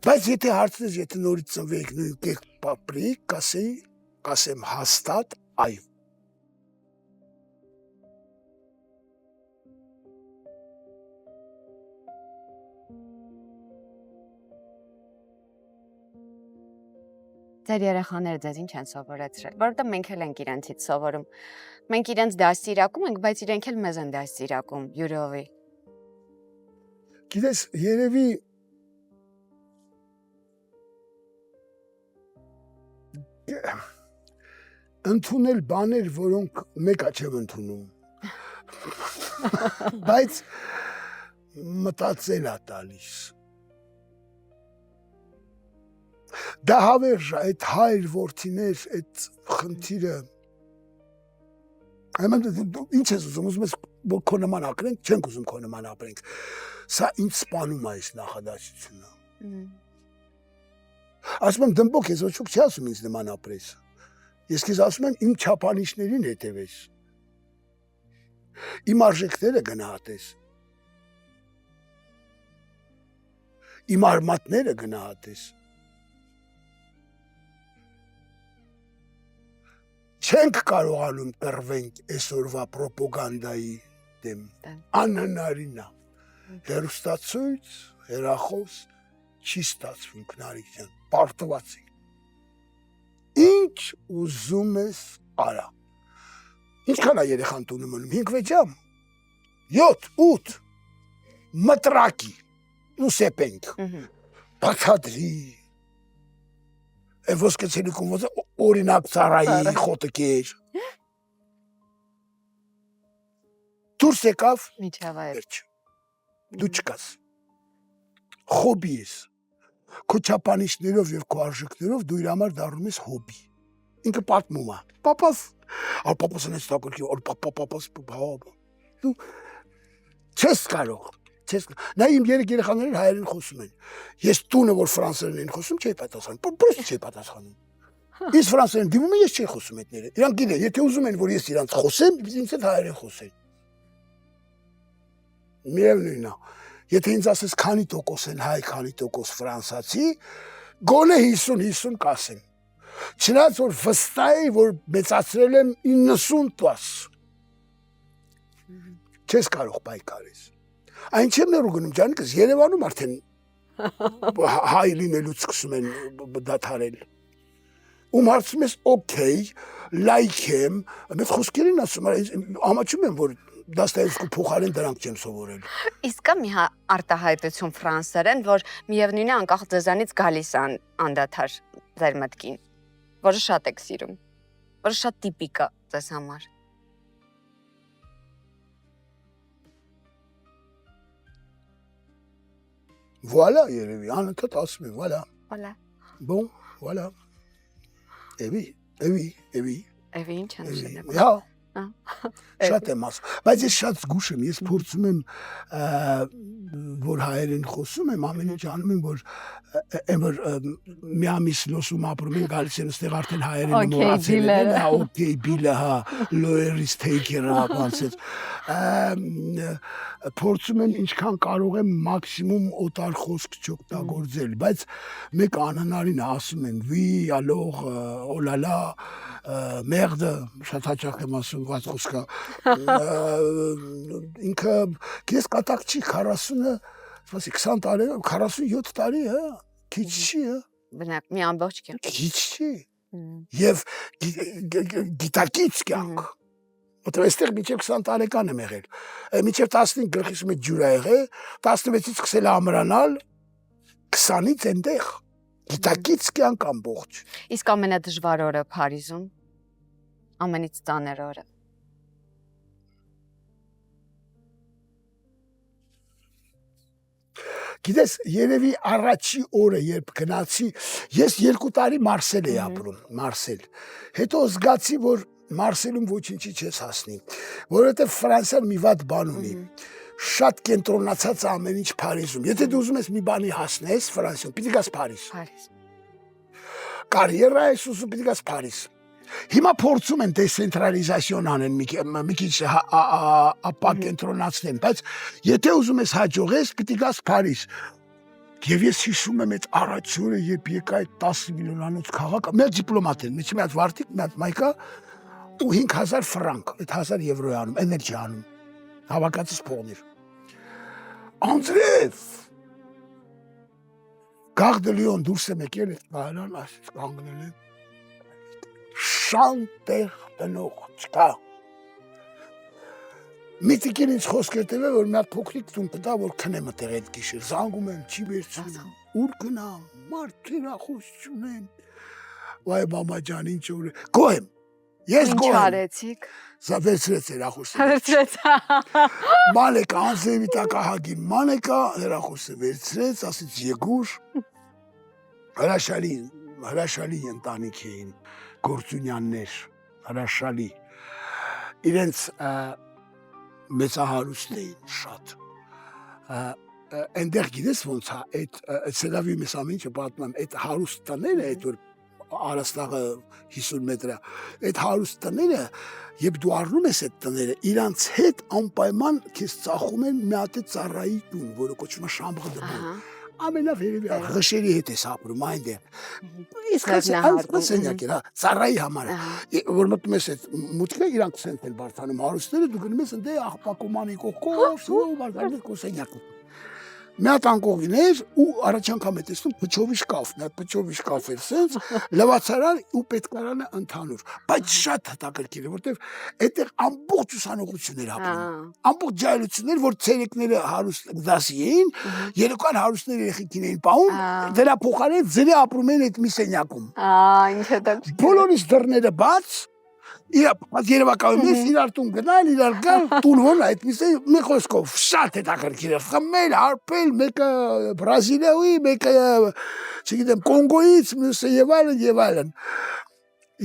Բայց եթե հարցնես, եթե նորից ծնվեիք նույն կերպ ապրեիք, կասեմ հաստատ այո։ Ձեր երեխաները ձեզ ինչ են սովորեցրել, որովհետև մենք էլ ենք իրենցից սովորում։ Մենք իրենց դաստիարակում ենք, բայց իրենք էլ մեզ են դաստիարակում յուրովի։ Գիտես, երևի ընդունել բաներ, որոնք մեկա չեմ ընդունում։ Բայց մտածել է տալիս։ Դա հավերժ է, այդ հայր որդիներ, այդ խնդիրը։ Ինչ ես ուզում ես որ քո նման ապրենք, չենք ուզում քո նման ապրենք։ Սա ինձ սպանում է այս նախադասությունը։ Ասում եմ դմբոք ես ոչ ոք չի ասում ինձ նման ապրես։ Ես քեզ ասում եմ իմ չափանիշներին հետևես։ Իմ արժեքները գնահատես։ Իմ արմատները գնահատես։ Չենք կարողանում տրվենք այսօրվա պրոպագանդայի դեմ։ Անհնարին է։ Հեռուստացույց, հեռախոս չի ստացվում քնարիքյան, պարտված ենք։ Ինչ ուզում ես արա։ Ինչքան է երեխան տունը մնում, 5-6 ժամ, 7-8, մտրակի, ու սեպենք, բացադրի, են ոսկեցելիքում ոզը օրինակ ծարայի խոտը կեր։ Դուրս եկավ, դու չկաս, խոբի ես, քո չափանիշներով և քո արժեքներով դու իր համար դառնում ես հոբի, ինքը պատմում է, պապաս, պապասն ես տակրքի, պապաս, դու չես կարող, նա իմ երեք երեխաներին հայերեն խոսում են, ես տունը, որ ֆրանսերեն են խոսում, չէի պատասխանում, պրոստ չէի պատասխանում, ես ֆրանսերեն դիմում եմ, ես չէի խոսում հետները, իրանք գիտեն, եթե ուզում են, որ ես իրանց խոսեմ, ինձ հետ հայերեն խոսեն, միևնույնն է, եթե ինձ ասես քանի տոկոս են հայ, քանի տոկոս ֆրանսացի, գոնե 50-50 կասեմ, չնայած որ վստահ էի, որ մեծացրել եմ 90%, չես կարող պայքարես, այն չեմ ներու գնում ջանիկս, Երևանում արդեն հայ լինելուց սկսում են դադարել, ում հարցում ես օքեյ, լայք եմ, մեծ խոսքերին ասում, ամաչում եմ, որ Դաստայևսկու փոխարեն դրանք չեմ սովորել։ Իսկ կա մի արտահայտություն ֆրանսերեն, որ միևնույն է անկախ ձեզանից գալիս անդադար ձեր մտքին, որը շատ եք սիրում, որը շատ տիպիկ է ձեզ համար։ Վալա երևի, անընդհատ ասում եմ, վալա։ Bon, voilà. Էվի։ Էվի ինչ են նշանակում։ Հա։ Շատ եմ ասում, բայց ես շատ զգուշ եմ, ես փորձում եմ որ հայերեն խոսում եմ, ամեն ինչ անում եմ, որ որ մի ամիս լոսում ապրում եմ, գալիս եմ այստեղ արդեն հայերեն մոռացել եմ, հա, օքեյ բիլը, հա, lower-is taker-ը, բանցեց։ Փորձում եմ ինչքան կարող եմ մաքսիմում օտար խոսք չօգտագործել, բայց մեկ անհնարին ասում են oui, alors, oh là là, merde, շատ հաճախ եմ ասում ված խոսքա, ինքը կես կատակ չի 40-ը, սպասի 20 տարի, 47 տարի, հա, քիչ չի, հա։ Բնակ մի ամբողջ կյանք։ Քիչ չի։ Եվ գիտակից կյանք։ Որտեղ այստեղ միջև 20 տարեկան եմ եղել։ Միջև 15 գլխիս մեջ ջուր ա եղել, 16-ից սկսել ամրանալ, 20-ից այնտեղ գիտակից կյանք ամբողջ։ Իսկ ամենադժվար օրը Փարիզում, ամենից ծանր օրը։ Գիտես, երևի առաջի օրը, երբ գնացի, ես 2 տարի Մարսել էի ապրում, Մարսել։ Հետո զգացի, որ Մարսելում ոչինչի չես հասնի, որովհետև Ֆրանսիան մի վատ բան ունի։ Շատ կենտրոնացած է ամեն ինչ Փարիզում։ Եթե դու ուզում ես մի բանի հասնես Ֆրանսիայում, պիտի գաս Փարիզ։ Կարիերա ես ուզում, պիտի գաս Փարիզ։ Հիմա փորձում են դեսենտրալիզացիոն անեն մի քիչ ապակենտրոնացնեն, բայց եթե ուզում ես հաջողես, պիտի գաս Փարիզ։ Եվ ես հիշում եմ այդ առաջի օրը, երբ եկա այդ 10 միլիոնանոց քաղաք, մի հատ դիպլոմատ են, մի հատ վարտիկ, մի հատ մայկա ու 5000 ֆրանկ, այդ 1000 եվրո է անում, էներգի անում, հավաքածս փողն էր։ Անձրև, Gare de Lyon դուրս եմ եկել, այդ կայարան ասից կանգնել եմ, շանտեղ տնող չկա։ Մի տիկին ինձ խոսք էր տվել, որ մի հատ փոքրիկ տուն կտա, որ քնեմ այդտեղ այդ գիշեր, զանգում եմ, չի վերցնում, ուր գնամ, մարդիկ ախոսություն են, վայ մամա ջան, ինչ որ գոհ եմ, ես գոհ եմ։ Ինչ արեցիք։ Վերցրեց հեռախոսը։ Մանեկա, անձրևի տակահագի մանեկա, հեռախոսը վերցրեց, ասից Եգուր, հրաշալի ընտանիք էին, գործունյաններ, հրաշալի, իրենց մեծահարուստ էին շատ, այնտեղ գիտես ոնց է, այդ սելավի մեզ ամեն ինչը պատմեմ, այդ հարուստ տները, այդ որ Արաստաղը 50 մետր է, այդ հարուստ տները, երբ դու առնում ես այդ տները, իրանց հետ անպայման քեզ ծախում են մի հատ ծառայի տուն, որը կոչվում է Շամբրը դե Բոն։ Ամենավերևի ղշերի հետ ես ապրում այնտեղ։ Իսկ սենյակ էր, ծառայի համար է, որ մտնում ես այդ մուտքը, իրանք սենտ են բարձանում հարուստները, դու գնում ես ընդ աղբակոմանի կողքով, բարձրանում քո սենյակում։ Մի հատ անկողին էր ու առաջ անգամ է տեսնում փչովի շկաֆ, նա փչովի շկաֆ էր սենց, լվացարան ու պետքարանը ընդհանուր, բայց շատ հետաքրքիր է, որտեվ այդտեղ ամբողջ ուսանողություն էր ապրում, ամբողջ ջահելություններ, որ ցերեկները հարուստ դասի էին, երեկոյան հարուստները երեխեքին էին պահում, դրա փոխարեն ձրի ապրում էին այդ մի սենյակում։ Ինչ հետաքրքիր։ Բոլորիս դռները բաց երևակայում ես իրար տուն գնալ, իրար գալ, տուն ոնը այդպիսի մի խոսքով շատ հետաքրքիր է, խմել, հարբել, մեկը Բրազիլիայի, մեկը չգիտեմ Կոնգոյից, մյուսը եւ այլն։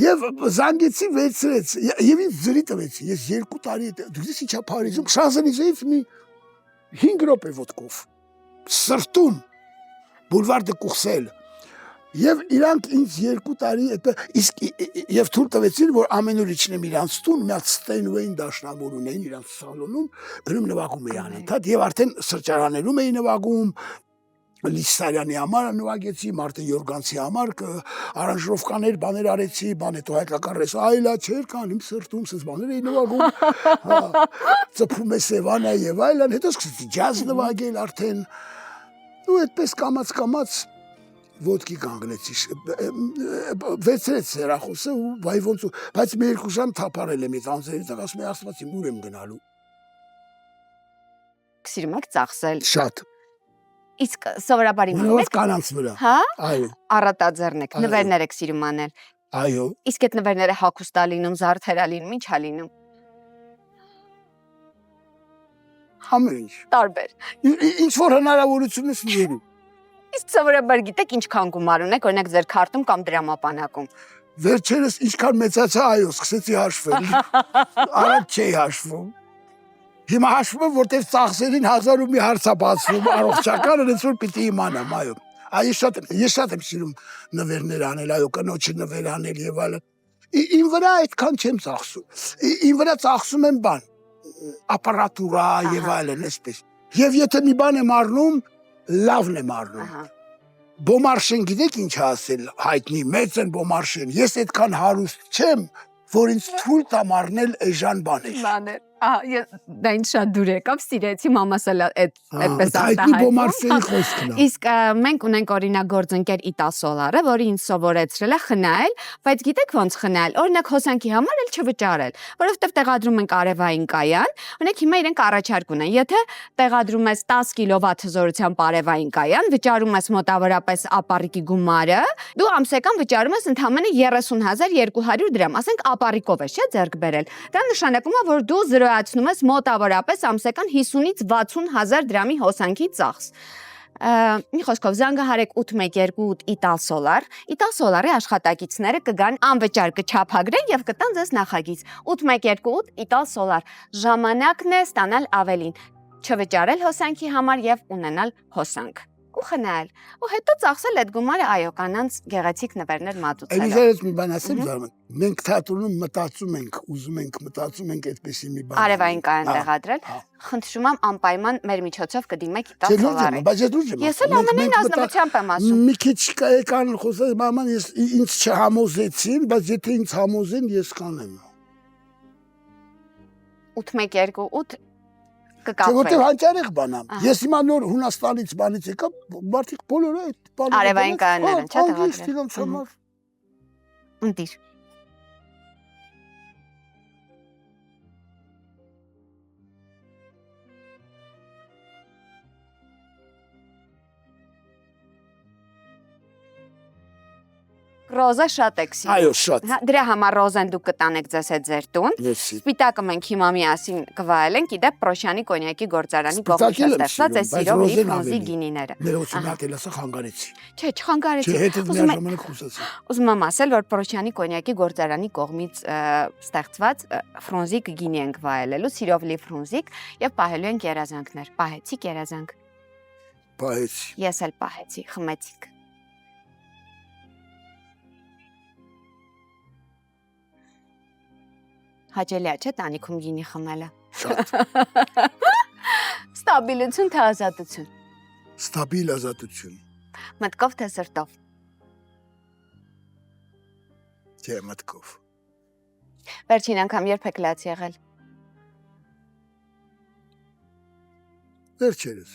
Եվ զանգեցի վերցրեց, եւ ինձ ձրի տվեց, ես 2 տարի դու գիտես ինչա Փարիզում Շանզելիզեից մի 5 րոպե ոտքով սրտում Boulevard de Courcelles Եվ իրանք ինձ 2 տարի իսկ եւ թույլ տվեցին որ ամեն օր իջնեմ իրանց տուն մի հատ Steinway դաշնամուր ունեն իրանց սալոնում գնում նվագում էի անընդհատ եւ արդեն սրճարաներում էի նվագում Լիսարյանի համար նվագեցի Մարտին Յորգանցի համար արանժիրովկաներ բաներ արեցի բան հետո հայկական ռես այլա չէր կան իմ սրտում սենց բաներ էի նվագում հա ծփում է Սևանա եւ այլն հետո սկսեցի ջազ նվագել արդեն ու այդպես կամած ոտքի կանգնեցի, վեցրեց հեռախոսը ու վայ ոնց ու, բայց մի 2 ժամ թափարել եմ այդ անձերից, ասում եմ աստված իմ ուր եմ գնալու։ Սիրում եք ծախսել։ Շատ։ Իսկ սովորաբար իմանում եք կանանց վրա։ Հա։ Այո։ Առատաձեռն եք, նվերներ եք սիրում անել։ Այո։ Իսկ այդ նվերները հագուստա լինում, զարդերա լինում, ի՞նչ է լինում։ Ամեն ինչ։ Տարբեր։ Ինչ որ հնարավորություն ես լինում։ Իսկ սովորաբար գիտեք ինչքան գումար ունեք, օրինակ ձեր քարտում կամ դրամապանակում։ Վերջերս ինչքան մեծացա, այո, սկսեցի հաշվել։ Առաջ չէի հաշվում։ Հիմա հաշվում եմ, որտեղ ծախսերին 1000 ու մի հարց է բացվում, առողջական, այնց որ պիտի իմանամ, այո։ Ես շատ եմ սիրում նվերներ անել, այո, կնոջի նվեր անել եւ այլն։ Իմ վրա այդքան չեմ ծախսում։ Իմ վրա ծախսում եմ բան, ապարատուրա եւ այլն, այսպես։ Եվ եթե մի բան եմ առնում, լավն եմ առնում։ Բոմարշեն գիտեք ինչ ասել, հայտնի մեծ են Բոմարշեն։ Ես այդքան հարուստ չեմ, որ ինձ թույլ տամ առնել էժան բաներ։ Բաներ։ Դա ինձ շատ դուր եկավ, սիրեցի մամաս էլ այդպես հայտնի Բոմարշենի խոսքն է։ Իսկ մենք ունենք օրինակ գործընկեր Իտա Սոլարը, որը ինձ սովորեցրել է խնայել, բայց գիտեք ոնց խնայել։ Օրինակ հոսանքի համար էլ չվճարել, որովհետև տեղադրում ենք արևային կայան, օրինակ հիմա իրենք առաջարկ ունեն։ Եթե տեղադրում ես 10 կիլովատ հզորությամբ արևային կայան, վճարում ես մոտավորապես ապառիկի գումարը, դու ամսական վճարում ես ընդամենը 30200 դրամ, ասենք ապառիկով ես, չէ՞, ձեռք բերել։ Դա նշանակում է, որ դու զրոյացնում ես մոտավորապես ամսական 50-ից 60000 դրամի հոսանքի ծախս։ Մի խոսքով զանգահարեք 812 Իտա Սոլար։ Իտա Սոլարի աշխատակիցները կգան անվճար կչափագրեն եւ կտան ձեզ նախագիծ։ 812 Իտա Սոլար։ Ժամանակն է ստանալ ավելին, չվճարել հոսանքի համար եւ ունենալ հոսանք։ Ու խնայել։ Ու հետո ծախսել այդ գումարը, այո, կանանց գեղեցիկ նվերներ մատուցել։ Այդպես մի բան ասեմ զարման։ Մենք թատրոնում մտածում ենք, ուզում ենք մտածում ենք այդպեսի մի բան։ Արևային կայան տեղադրել։ Խնդրում եմ անպայման մեր միջոցով կդիմեք Իտա Սոլարին։ Բայց ես լուրջ եմ։ Ես էլ ամենայն ազնվությամբ եմ ասում։ Մի քիչ կան խոսել մաման, ես ինձ չհամոզեցին, բայց եթե ինձ համոզեն, ես կանեմ։ 812 Չէ, կկապվի։ որտեղ հանճարեղ բան է։ Ես հիմա նոր Հունաստանից բանից եկա, մարդիկ բոլորը այդ բանը։ Արևային կայաններ են, չէ՞ տեղադրել։ Իրենց համար։ Ընտիր։ Ռոզա շատ եք սիրում։ Այո, շատ։ Դրա համար ռոզան դուք կտանեք ձեզ հետ ձեր տուն։ Մերսի։ Սպիտակը մենք հիմա միասին կվայելենք, իդեպ Պրոշյանի կոնյակի գործարանի կողմից ստեղծված է սիրով լի ֆրունզի գինիները։ Մեր ուսումնատել ասա խանգարեցի։ Չէ, չխանգարեցի։ Չէ, հետո մի ժամանակ խոսացի։ Ուզում եմ ասել, որ Պրոշյանի կոնյակի գործարանի կողմից ստեղծված ֆրունզիկ գինի ենք վայելելու, սիրով լի ֆրունզիկ եւ պահելու ենք երազանքներ։ Պահեցիք երազանք։ Պահեցի։ Ես էլ պահեցի, խմեցիք։ Հաճելի է, չէ՞ տանիքում գինի խմելը։ Շատ։ Ստաբիլություն թե ազատություն։ Ստաբիլ ազատություն։ Մտքով թե սրտով։ Չէ, մտքով։ Վերջին անգամ երբ եք լաց եղել։ Վերջերս։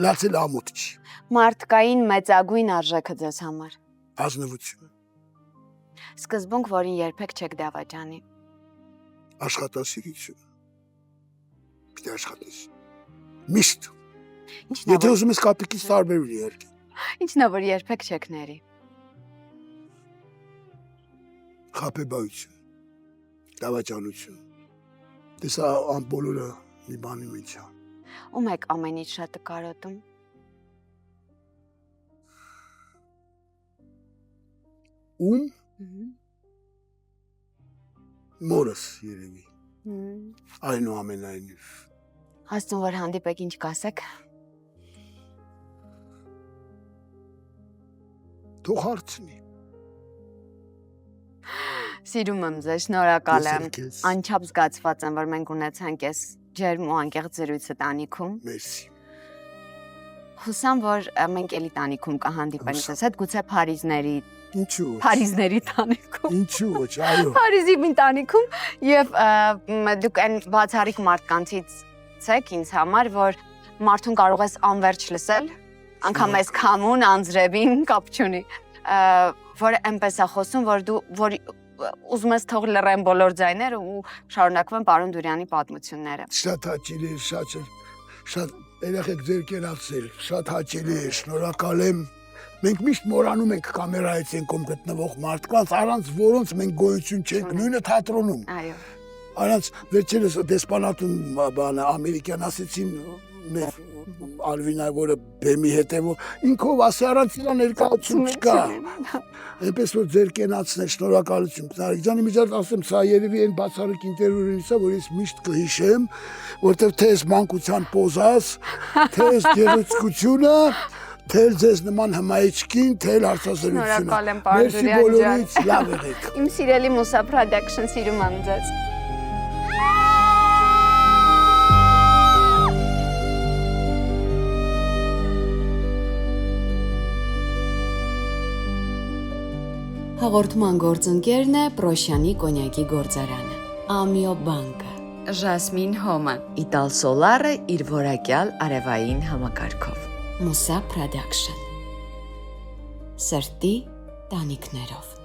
Լացել ամոթ չի։ Մարդկային մեծագույն արժեքը ձեզ համար։ Ազնվություն։ Սկզբունք, որին երբեք չեք դավաճանի։ Աշխատասիրություն։ Պիտի աշխատես։ Միշտ։ Ինչն է, Եթե ուզում ես կապիկից տարբերում իհարկե։ ինչն է, որ երբեք չեք ների։ Խաբեբայություն։ Դավաճանություն։ Տեսա ամբողջը մի բանի մեջ է։ Ում եք ամենից շատ կարոտում։ Ում մորս երևի։ Այնուամենայնիվ։ Աստուն, որ հանդիպեք ինչ կասեք։ Թող հարցնի։ Սիրում եմ ձեզ, շնորհակալ եմ։ Ես էլ քեզ։ Անչափ զգացված եմ, որ մենք ունեցանք այս ջերմ ու անկեղծ զրույցը տանիքում։ Մերսի։ Հուսամ, որ մենք էլի տանիքում կհանդիպենք ձեզ հետ, գուցե Ինչու։ Փարիզների տանիքում։ Ինչու ոչ, այո։ Փարիզի մի տանիքում եւ դուք այն բացառիկ մարդկանցից եք ինձ համար, որ մարդուն կարող ես անverջ լսել, անգամ այս քամուն, անձրևին կապ չունի, որ այնպես է խոսում, որ դու որ ուզում ես թող լռեն բոլոր ձայները ու շարունակվեն պարոն Դուրյանի պատմությունները։ Շատ հաճելի է, շատ երեխեք ձեր կերացել, շատ հաճելի է, շնորհակալ եմ։ Մենք միշտ մոռանում ենք կամերայից ենքում գտնվող մարդկանց, առանց որոնց մենք գոյություն չենք, նույնը թատրոնում։ Այո։ Առանց վերջերս դեսպանատում բանը ամերիկյան ասեցին մեր Արվինա, որը բեմի հետևում, ինքով ասի առանց իրա ներկայություն չկա։ Այնպես որ ձեր կենացն է, շնորհակալություն Նարեկ ջան, իմիջիայլոց ասեմ, սա երևի այն բացառիկ ինտերվյուներից է, որ ես միշտ կհիշեմ, որտեղ թե ես մանկության պոզաս, թե ես գեղեցկությունը, թե ձեզ նման հմայիչքին, թե հարցազրույցությունը։ Շնորհակալ եմ, պարոն Մերսի բոլորից, լավ եղեք։ Իմ սիրելի Մուսա Production սիրում եմ ձեզ։ Հաղորդման գործընկերն է Պրոշյանի կոնյակի գործարանը, Ամիո բանկը, Ժասմին Հոմը, Իտալ Սոլարը իր որակյալ արևային համակարգով։ Մուսա Production, սրտի տանիքներով։